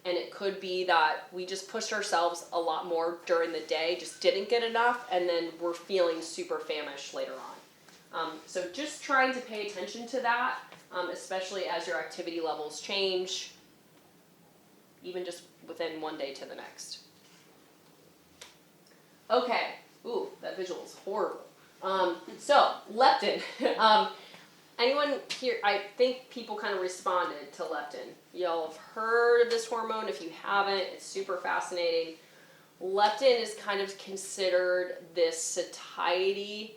and it could be that we just pushed ourselves a lot more during the day, just didn't get enough, and then we're feeling super famished later on. So just trying to pay attention to that, especially as your activity levels change, even just within one day to the next. Okay, ooh, that visual is horrible. So, leptin. Anyone here, I think people kind of responded to leptin. Y'all have heard of this hormone. If you haven't, it's super fascinating. Leptin is kind of considered this satiety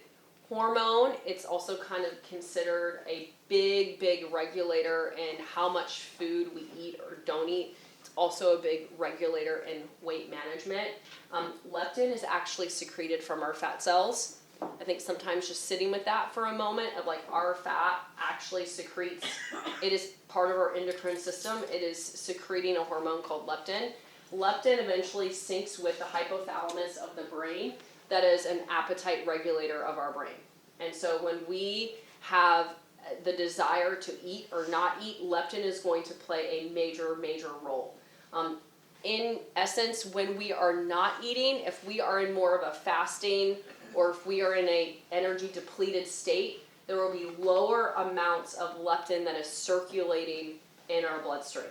hormone. It's also kind of considered a big regulator in how much food we eat or don't eat. It's also a big regulator in weight management. Leptin is actually secreted from our fat cells. I think sometimes just sitting with that for a moment of like our fat actually secretes, it is part of our endocrine system. It is secreting a hormone called leptin. Leptin eventually syncs with the hypothalamus of the brain that is an appetite regulator of our brain. And so when we have the desire to eat or not eat, leptin is going to play a major role. In essence, when we are not eating, if we are in more of a fasting or if we are in a energy depleted state, there will be lower amounts of leptin that is circulating in our bloodstream.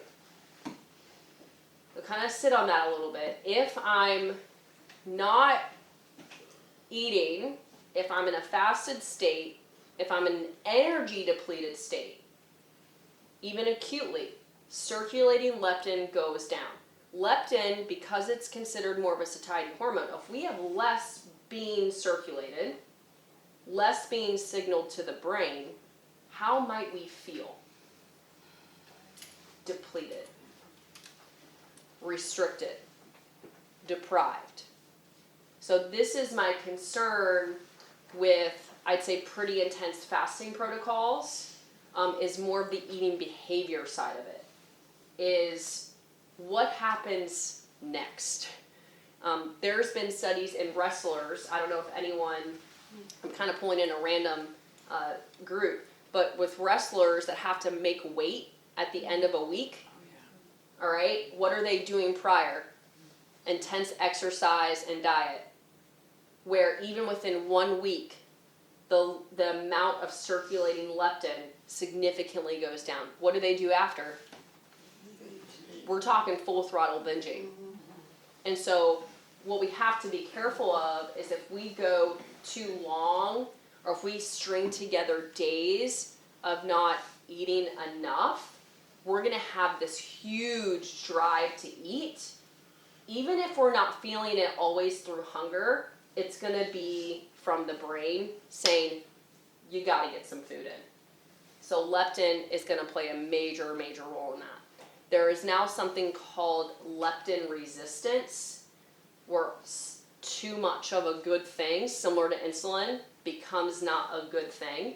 So kind of sit on that a little bit. If I'm not eating, if I'm in a fasted state, if I'm in an energy depleted state, even acutely, circulating leptin goes down. Leptin, because it's considered more of a satiety hormone, if we have less being circulated, less being signaled to the brain, how might we feel? Depleted, restricted, deprived. So this is my concern with, I'd say, pretty intense fasting protocols, is more of the eating behavior side of it, is what happens next. There's been studies in wrestlers, I don't know if anyone, I'm kind of pulling in a random group, but with wrestlers that have to make weight at the end of a week, all right, what are they doing prior? Intense exercise and diet, where even within 1 week, the amount of circulating leptin significantly goes down. What do they do after? We're talking full throttle binging. And so what we have to be careful of is if we go too long or if we string together days of not eating enough, we're going to have this huge drive to eat. Even if we're not feeling it always through hunger, it's going to be from the brain saying, you got to get some food in. So leptin is going to play a major role in that. There is now something called leptin resistance, where too much of a good thing, similar to insulin, becomes not a good thing.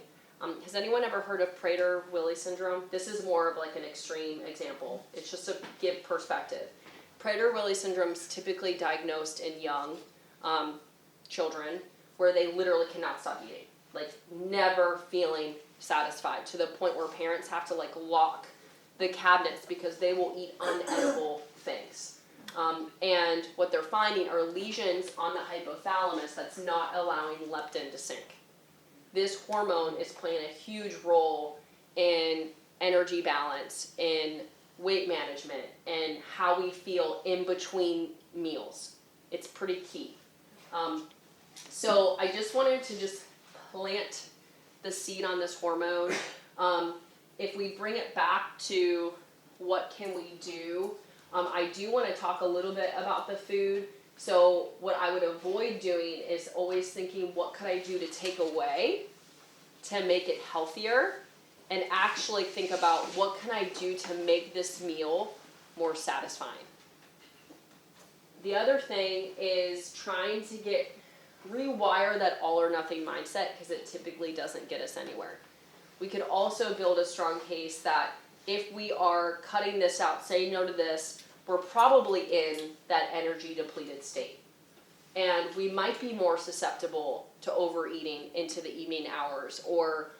Has anyone ever heard of Prader-Willi syndrome? This is more of like an extreme example. It's just to give perspective. Prader-Willi syndrome is typically diagnosed in young children where they literally cannot stop eating, like never feeling satisfied, to the point where parents have to like lock the cabinets because they will eat unedible things. And what they're finding are lesions on the hypothalamus that's not allowing leptin to sink. This hormone is playing a huge role in energy balance, in weight management, and how we feel in between meals. It's pretty key. So I just wanted to just plant the seed on this hormone. If we bring it back to what can we do, I do want to talk a little bit about the food. So what I would avoid doing is always thinking, what could I do to take away to make it healthier? And actually think about, what can I do to make this meal more satisfying? The other thing is trying to rewire that all or nothing mindset, because it typically doesn't get us anywhere. We could also build a strong case that if we are cutting this out, saying no to this, we're probably in that energy depleted state. And we might be more susceptible to overeating into the evening hours, or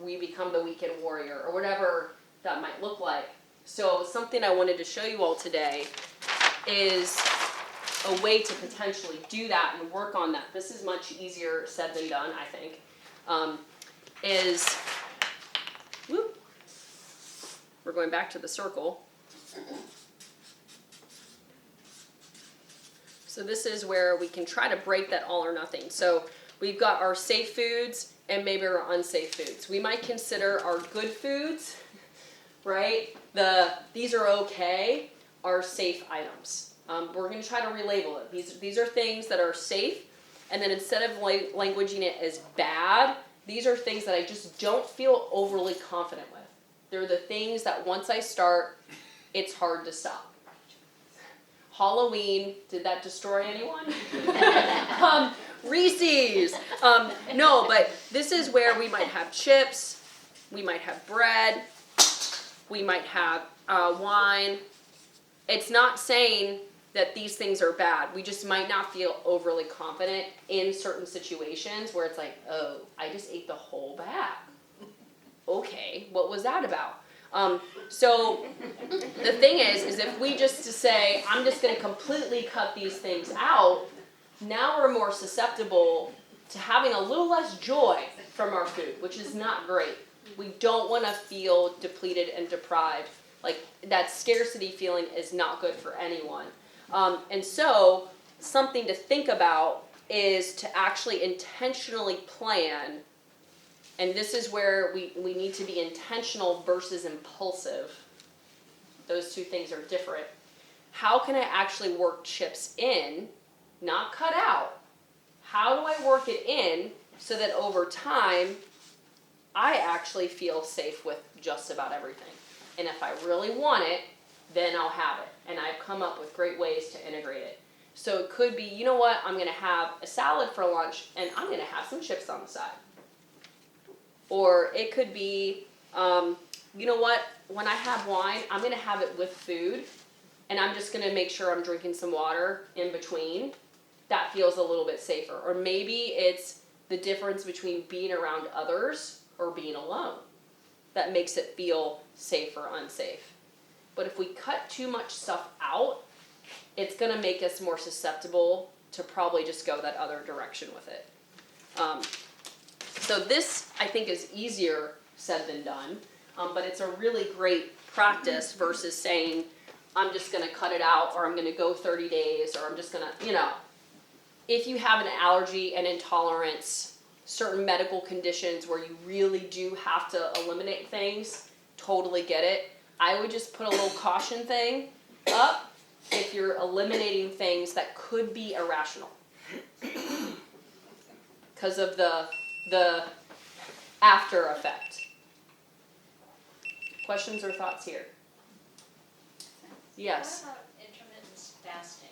we become the weekend warrior, or whatever that might look like. So something I wanted to show you all today is a way to potentially do that and work on that. This is much easier said than done, I think. We're going back to the circle. So this is where we can try to break that all or nothing. So we've got our safe foods and maybe our unsafe foods. We might consider our good foods, right? These are okay, are safe items. We're going to try to relabel it. These are things that are safe, and then instead of languaging it as bad, these are things that I just don't feel overly confident with. They're the things that once I start, it's hard to stop. Halloween, did that destroy anyone? Reese's. No, but this is where we might have chips, we might have bread, we might have wine. It's not saying that these things are bad. We just might not feel overly confident in certain situations where it's like, oh, I just ate the whole bag. Okay, what was that about? So the thing is if we just to say, I'm just going to completely cut these things out, now we're more susceptible to having a little less joy from our food, which is not great. We don't want to feel depleted and deprived. Like, that scarcity feeling is not good for anyone. And so something to think about is to actually intentionally plan. And this is where we need to be intentional versus impulsive. Those two things are different. How can I actually work chips in, not cut out? How do I work it in so that over time, I actually feel safe with just about everything? And if I really want it, then I'll have it. And I've come up with great ways to integrate it. So it could be, you know what, I'm going to have a salad for lunch, and I'm going to have some chips on the side. Or it could be, you know what, when I have wine, I'm going to have it with food, and I'm just going to make sure I'm drinking some water in between. That feels a little bit safer. Or maybe it's the difference between being around others or being alone that makes it feel safe or unsafe. But if we cut too much stuff out, it's going to make us more susceptible to probably just go that other direction with it. So this, I think, is easier said than done, but it's a really great practice versus saying, I'm just going to cut it out, or I'm going to go 30 days, or I'm just going to, if you have an allergy and intolerance, certain medical conditions where you really do have to eliminate things, totally get it. I would just put a little caution thing up if you're eliminating things that could be irrational because of the after effect. Questions or thoughts here? Yes. What about intermittent fasting?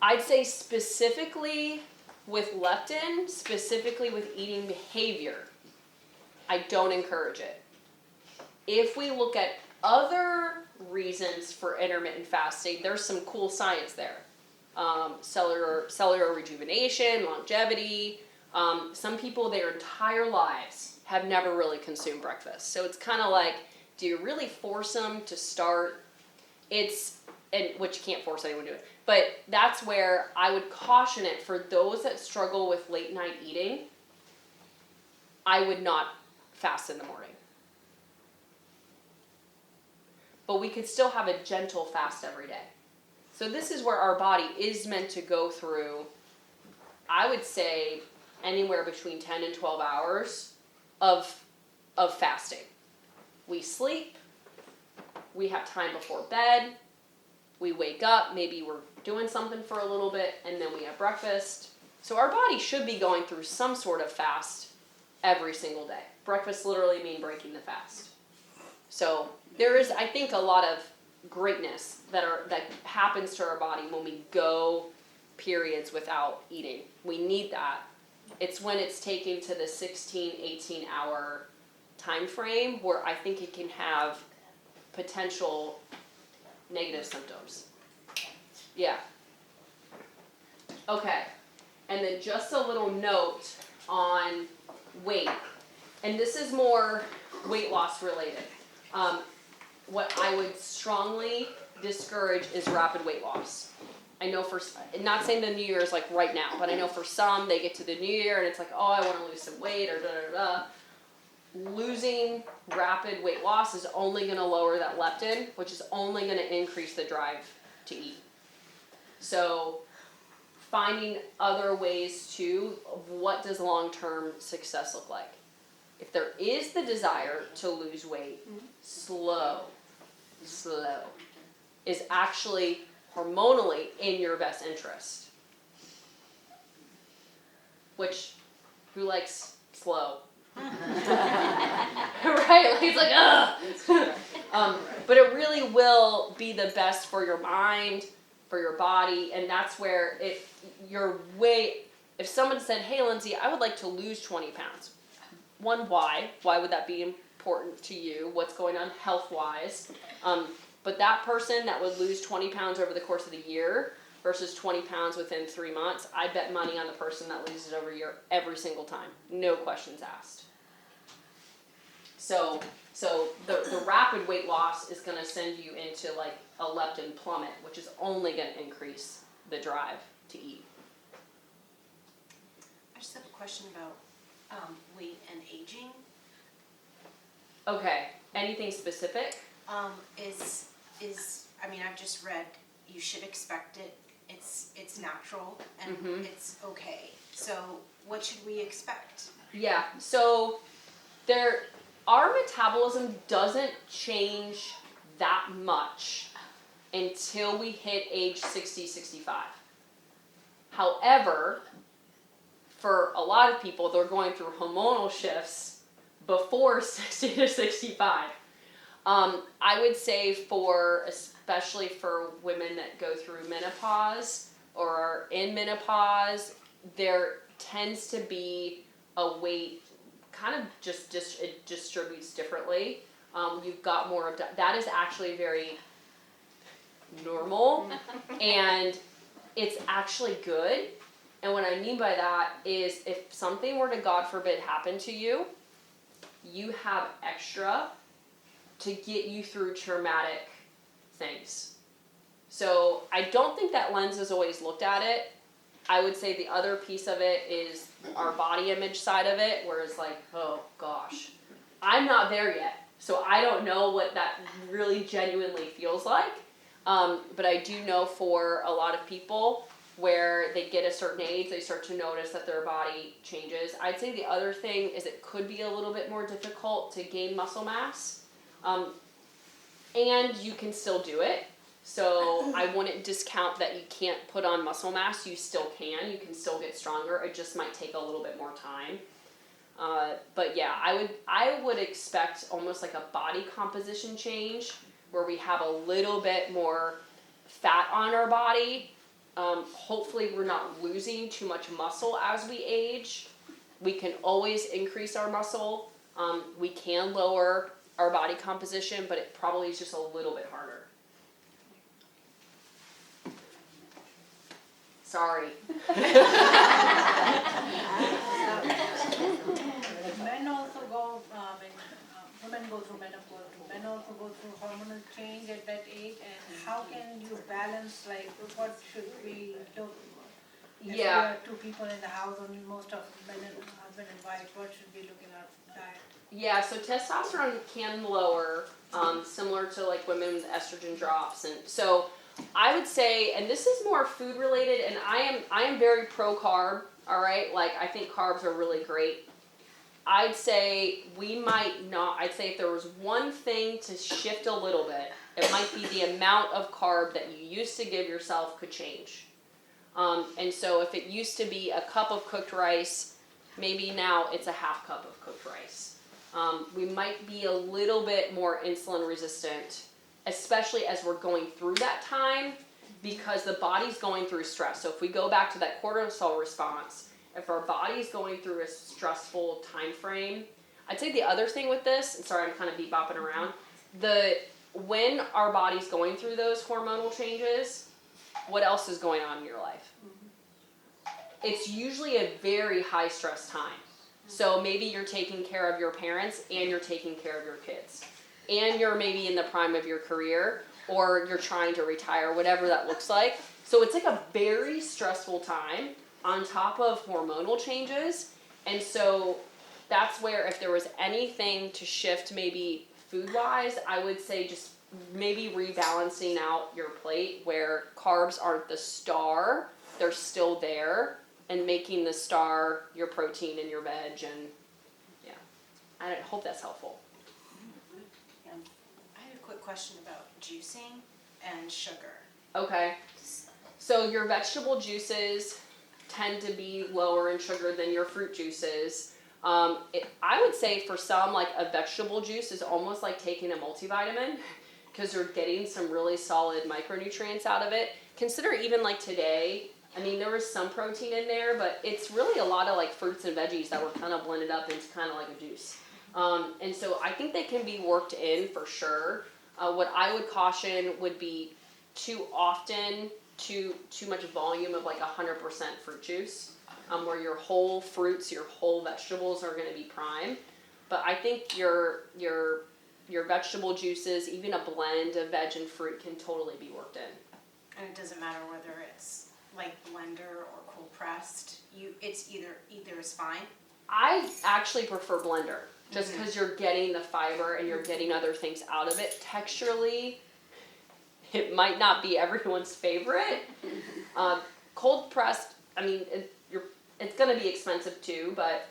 I'd say specifically with leptin, specifically with eating behavior, I don't encourage it. If we look at other reasons for intermittent fasting, there's some cool science there. Cellular rejuvenation, longevity. Some people their entire lives have never really consumed breakfast. So it's kind of like, do you really force them to start? Which you can't force anyone to do it. But that's where I would caution it for those that struggle with late night eating. I would not fast in the morning. But we could still have a gentle fast every day. So this is where our body is meant to go through, I would say, anywhere between 10 and 12 hours of fasting. We sleep, we have time before bed, we wake up, maybe we're doing something for a little bit, and then we have breakfast. So our body should be going through some sort of fast every single day. Breakfast literally means breaking the fast. So there is, I think, a lot of greatness that happens to our body when we go periods without eating. We need that. It's when it's taken to the 16, 18 hour time frame where I think it can have potential negative symptoms. Yeah. Okay, and then just a little note on weight, and this is more weight loss related. What I would strongly discourage is rapid weight loss. I know not saying the New Year is like right now, but I know for some, they get to the New Year and it's like, oh, I want to lose some weight or da. Losing rapid weight loss is only going to lower that leptin, which is only going to increase the drive to eat. So finding other ways of what does long-term success look like. If there is the desire to lose weight, slow is actually hormonally in your best interest. Which, who likes slow? Right? Like, it's like, ugh! But it really will be the best for your mind, for your body, and that's where if someone said, hey Lindsay, I would like to lose 20 pounds. One, why? Why would that be important to you? What's going on health-wise? But that person that would lose 20 pounds over the course of the year versus 20 pounds within 3 months, I bet money on the person that loses over a year every single time. No questions asked. So the rapid weight loss is going to send you into like a leptin plummet, which is only going to increase the drive to eat. I just have a question about weight and aging. Okay, anything specific? I mean, I've just read you should expect it. It's natural and it's okay. So what should we expect? Yeah, so our metabolism doesn't change that much until we hit age 60, 65. However, for a lot of people, they're going through hormonal shifts before 60 to 65. I would say especially for women that go through menopause or are in menopause, there tends to be a weight kind of it distributes differently. You've got more of that is actually very normal and it's actually good. And what I mean by that is if something were to, God forbid, happen to you, you have extra to get you through traumatic things. So I don't think that lens has always looked at it. I would say the other piece of it is our body image side of it, where it's like, oh gosh, I'm not there yet. So I don't know what that really genuinely feels like. But I do know for a lot of people, where they get a certain age, they start to notice that their body changes. I'd say the other thing is it could be a little bit more difficult to gain muscle mass. And you can still do it. So I wouldn't discount that you can't put on muscle mass. You still can. You can still get stronger. It just might take a little bit more time. But yeah, I would expect almost like a body composition change where we have a little bit more fat on our body. Hopefully we're not losing too much muscle as we age. We can always increase our muscle. We can lower our body composition, but it probably is just a little bit harder. Sorry. Men also go, women go through menopause, men also go through hormonal change at that age, and how can you balance, like, what should we do? If there are two people in the house, only most of men and husband and wife, what should we look in our diet? Yeah, so testosterone can lower, similar to like women with estrogen drops, and so I would say, and this is more food related, and I am very pro carb. All right, like I think carbs are really great. I'd say I'd say if there was one thing to shift a little bit, it might be the amount of carb that you used to give yourself could change. And so if it used to be a cup of cooked rice, maybe now it's a half cup of cooked rice. We might be a little bit more insulin resistant, especially as we're going through that time, because the body's going through stress. So if we go back to that cortisol response, if our body's going through a stressful time frame, I'd say the other thing with this, and sorry, I'm kind of bopping around, when our body's going through those hormonal changes, what else is going on in your life? it's usually a very high stress time. So maybe you're taking care of your parents and you're taking care of your kids. And you're maybe in the prime of your career, or you're trying to retire, whatever that looks like. So it's like a very stressful time on top of hormonal changes. And so that's where if there was anything to shift maybe food-wise, I would say just maybe rebalancing out your plate where carbs aren't the star, they're still there, and making the star your protein and your veg. And yeah, I hope that's helpful. I have a quick question about juicing and sugar. Okay, so your vegetable juices tend to be lower in sugar than your fruit juices. I would say for some, like a vegetable juice is almost like taking a multivitamin because you're getting some really solid micronutrients out of it. Consider even like today, I mean, there was some protein in there, but it's really a lot of like fruits and veggies that were kind of blended up into kind of like a juice. And so I think they can be worked in for sure. What I would caution would be too often, too much volume of like 100% fruit juice, where your whole fruits, your whole vegetables are going to be prime. But I think your vegetable juices, even a blend of veg and fruit, can totally be worked in. And it doesn't matter whether it's like blender or cold pressed. It's either is fine. I actually prefer blender, just because you're getting the fiber and you're getting other things out of it. Texturally, it might not be everyone's favorite. Cold pressed, I mean, it's going to be expensive too, but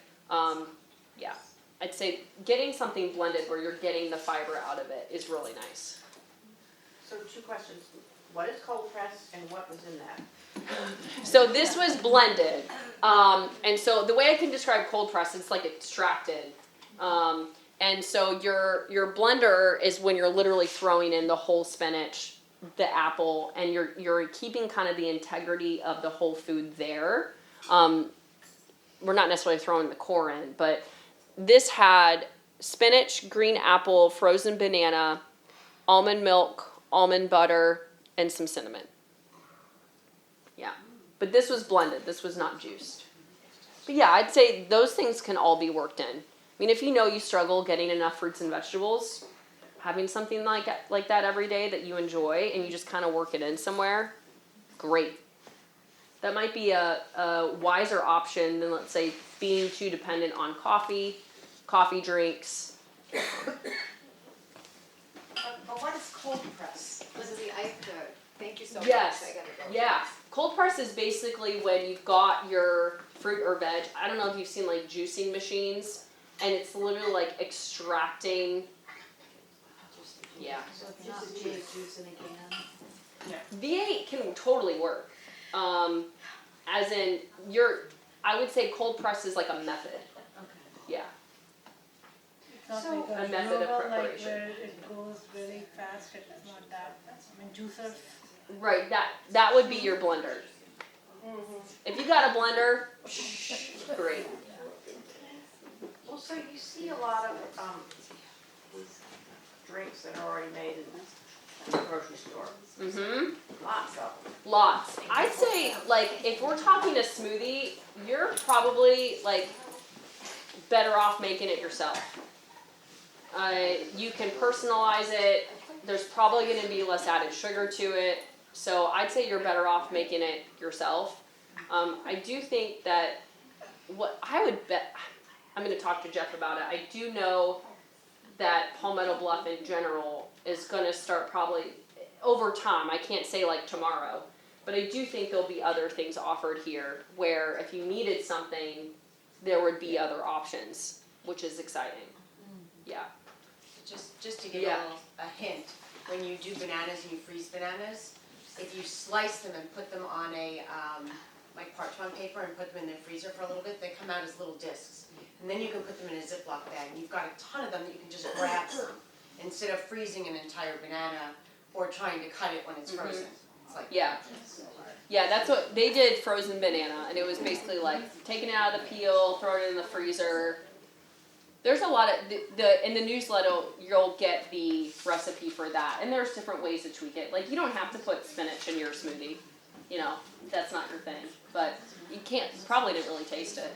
yeah, I'd say getting something blended where you're getting the fiber out of it is really nice. So 2 questions. What is cold press and what was in that? So this was blended. And so the way I can describe cold press, it's like extracted. And so your blender is when you're literally throwing in the whole spinach, the apple, and you're keeping kind of the integrity of the whole food there. We're not necessarily throwing the core in, but this had spinach, green apple, frozen banana, almond milk, almond butter, and some cinnamon. Yeah, but this was blended. This was not juiced. But yeah, I'd say those things can all be worked in. I mean, if you know you struggle getting enough fruits and vegetables, having something like that every day that you enjoy and you just kind of work it in somewhere, great. That might be a wiser option than, let's say, being too dependent on coffee drinks. But what is cold press? Lindsay, thank you so much. Yes. I gotta go. Yeah. Cold press is basically when you've got your fruit or veg. I don't know if you've seen like juicing machines, and it's literally like extracting. Yeah. So it's just a juice in a can? V8 can totally work. As in, I would say cold press is like a method. Okay. Yeah. It's not So, like a method of roller, preparation. Like where it goes really fast, it's not that, I mean, juicers. Right. That would be your blender. If you got a blender, great. Well, so you see a lot of these drinks that are already made in the grocery store. Mm-hmm. Lots of them. Lots. I'd say, like, if we're talking a smoothie, you're probably, like, better off making it yourself. You can personalize it. There's probably going to be less added sugar to it. So I'd say you're better off making it yourself. I do think that what I would bet, I'm going to talk to Jeff about it. I do know that Palmetto Bluff in general is going to start probably over time. I can't say like tomorrow, but I do think there'll be other things offered here where if you needed something, there would be other options, which is exciting. Yeah. Just to give Yeah. a hint, when you do bananas and you freeze bananas, if you slice them and put them on a like parchment paper and put them in the freezer for a little bit, they come out as little discs. And then you can put them in a Ziploc bag, and you've got a ton of them that you can just grab some, instead of freezing an entire banana or trying to cut it when it's frozen. It's like, Yeah. Yeah, that's what they did, frozen banana, and it was basically like taking it out of the peel, throw it in the freezer. There's a lot of in the newsletter you'll get the recipe for that, and there's different ways to tweak it. Like you don't have to put spinach in your smoothie, you know, that's not your thing. but you probably didn't really taste it.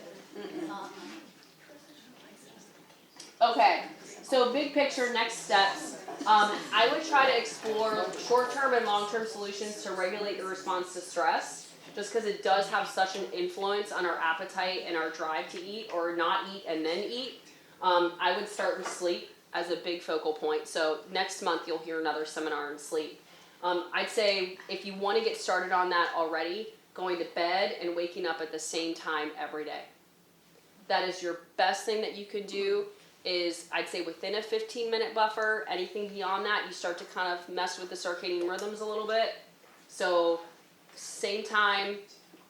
Okay, so big picture, next steps. I would try to explore short-term and long-term solutions to regulate your response to stress, just because it does have such an influence on our appetite and our drive to eat or not eat and then eat. I would start with sleep as a big focal point. So next month you'll hear another seminar on sleep. I'd say if you want to get started on that already, going to bed and waking up at the same time every day. That is your best thing that you could do. Is I'd say within a 15-minute buffer. Anything beyond that, you start to kind of mess with the circadian rhythms a little bit. So same time,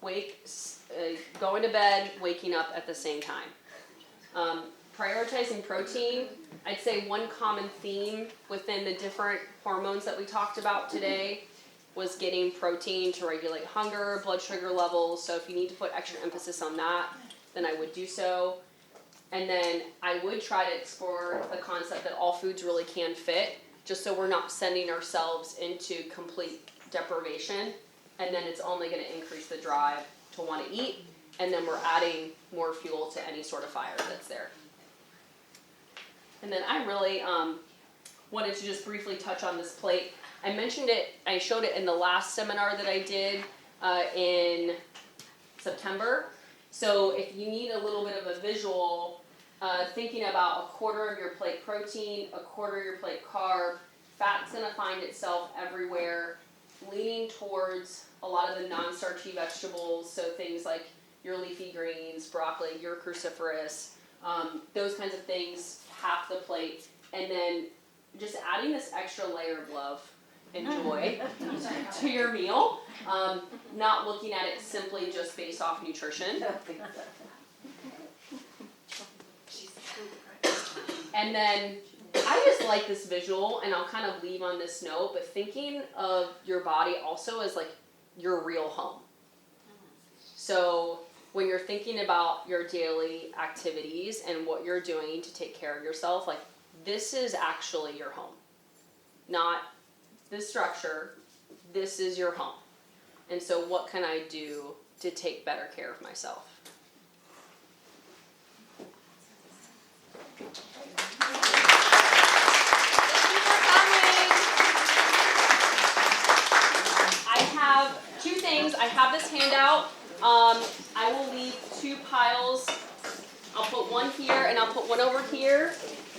going to bed, waking up at the same time. Prioritizing protein. I'd say one common theme within the different hormones that we talked about today was getting protein to regulate hunger, blood sugar levels. So if you need to put extra emphasis on that, then I would do so. And then I would try to explore the concept that all foods really can fit, just so we're not sending ourselves into complete deprivation, and then it's only going to increase the drive to want to eat, and then we're adding more fuel to any sort of fire that's there. And then I really wanted to just briefly touch on this plate. I mentioned it, I showed it in the last seminar that I did in September. So if you need a little bit of a visual, thinking about a quarter of your plate protein, a quarter of your plate carb, fat's going to find itself everywhere, leaning towards a lot of the non-starchy vegetables, so things like your leafy greens, broccoli, your cruciferous, those kinds of things, half the plate, and then just adding this extra layer of love and joy to your meal, not looking at it simply just based off nutrition. And then I just like this visual, and I'll kind of leave on this note, but thinking of your body also as like your real home. So when you're thinking about your daily activities and what you're doing to take care of yourself, like this is actually your home. Not this structure, this is your home. And so what can I do to take better care of myself? I have two things. I have this handout. I will leave two piles. I'll put one here and I'll put one over here.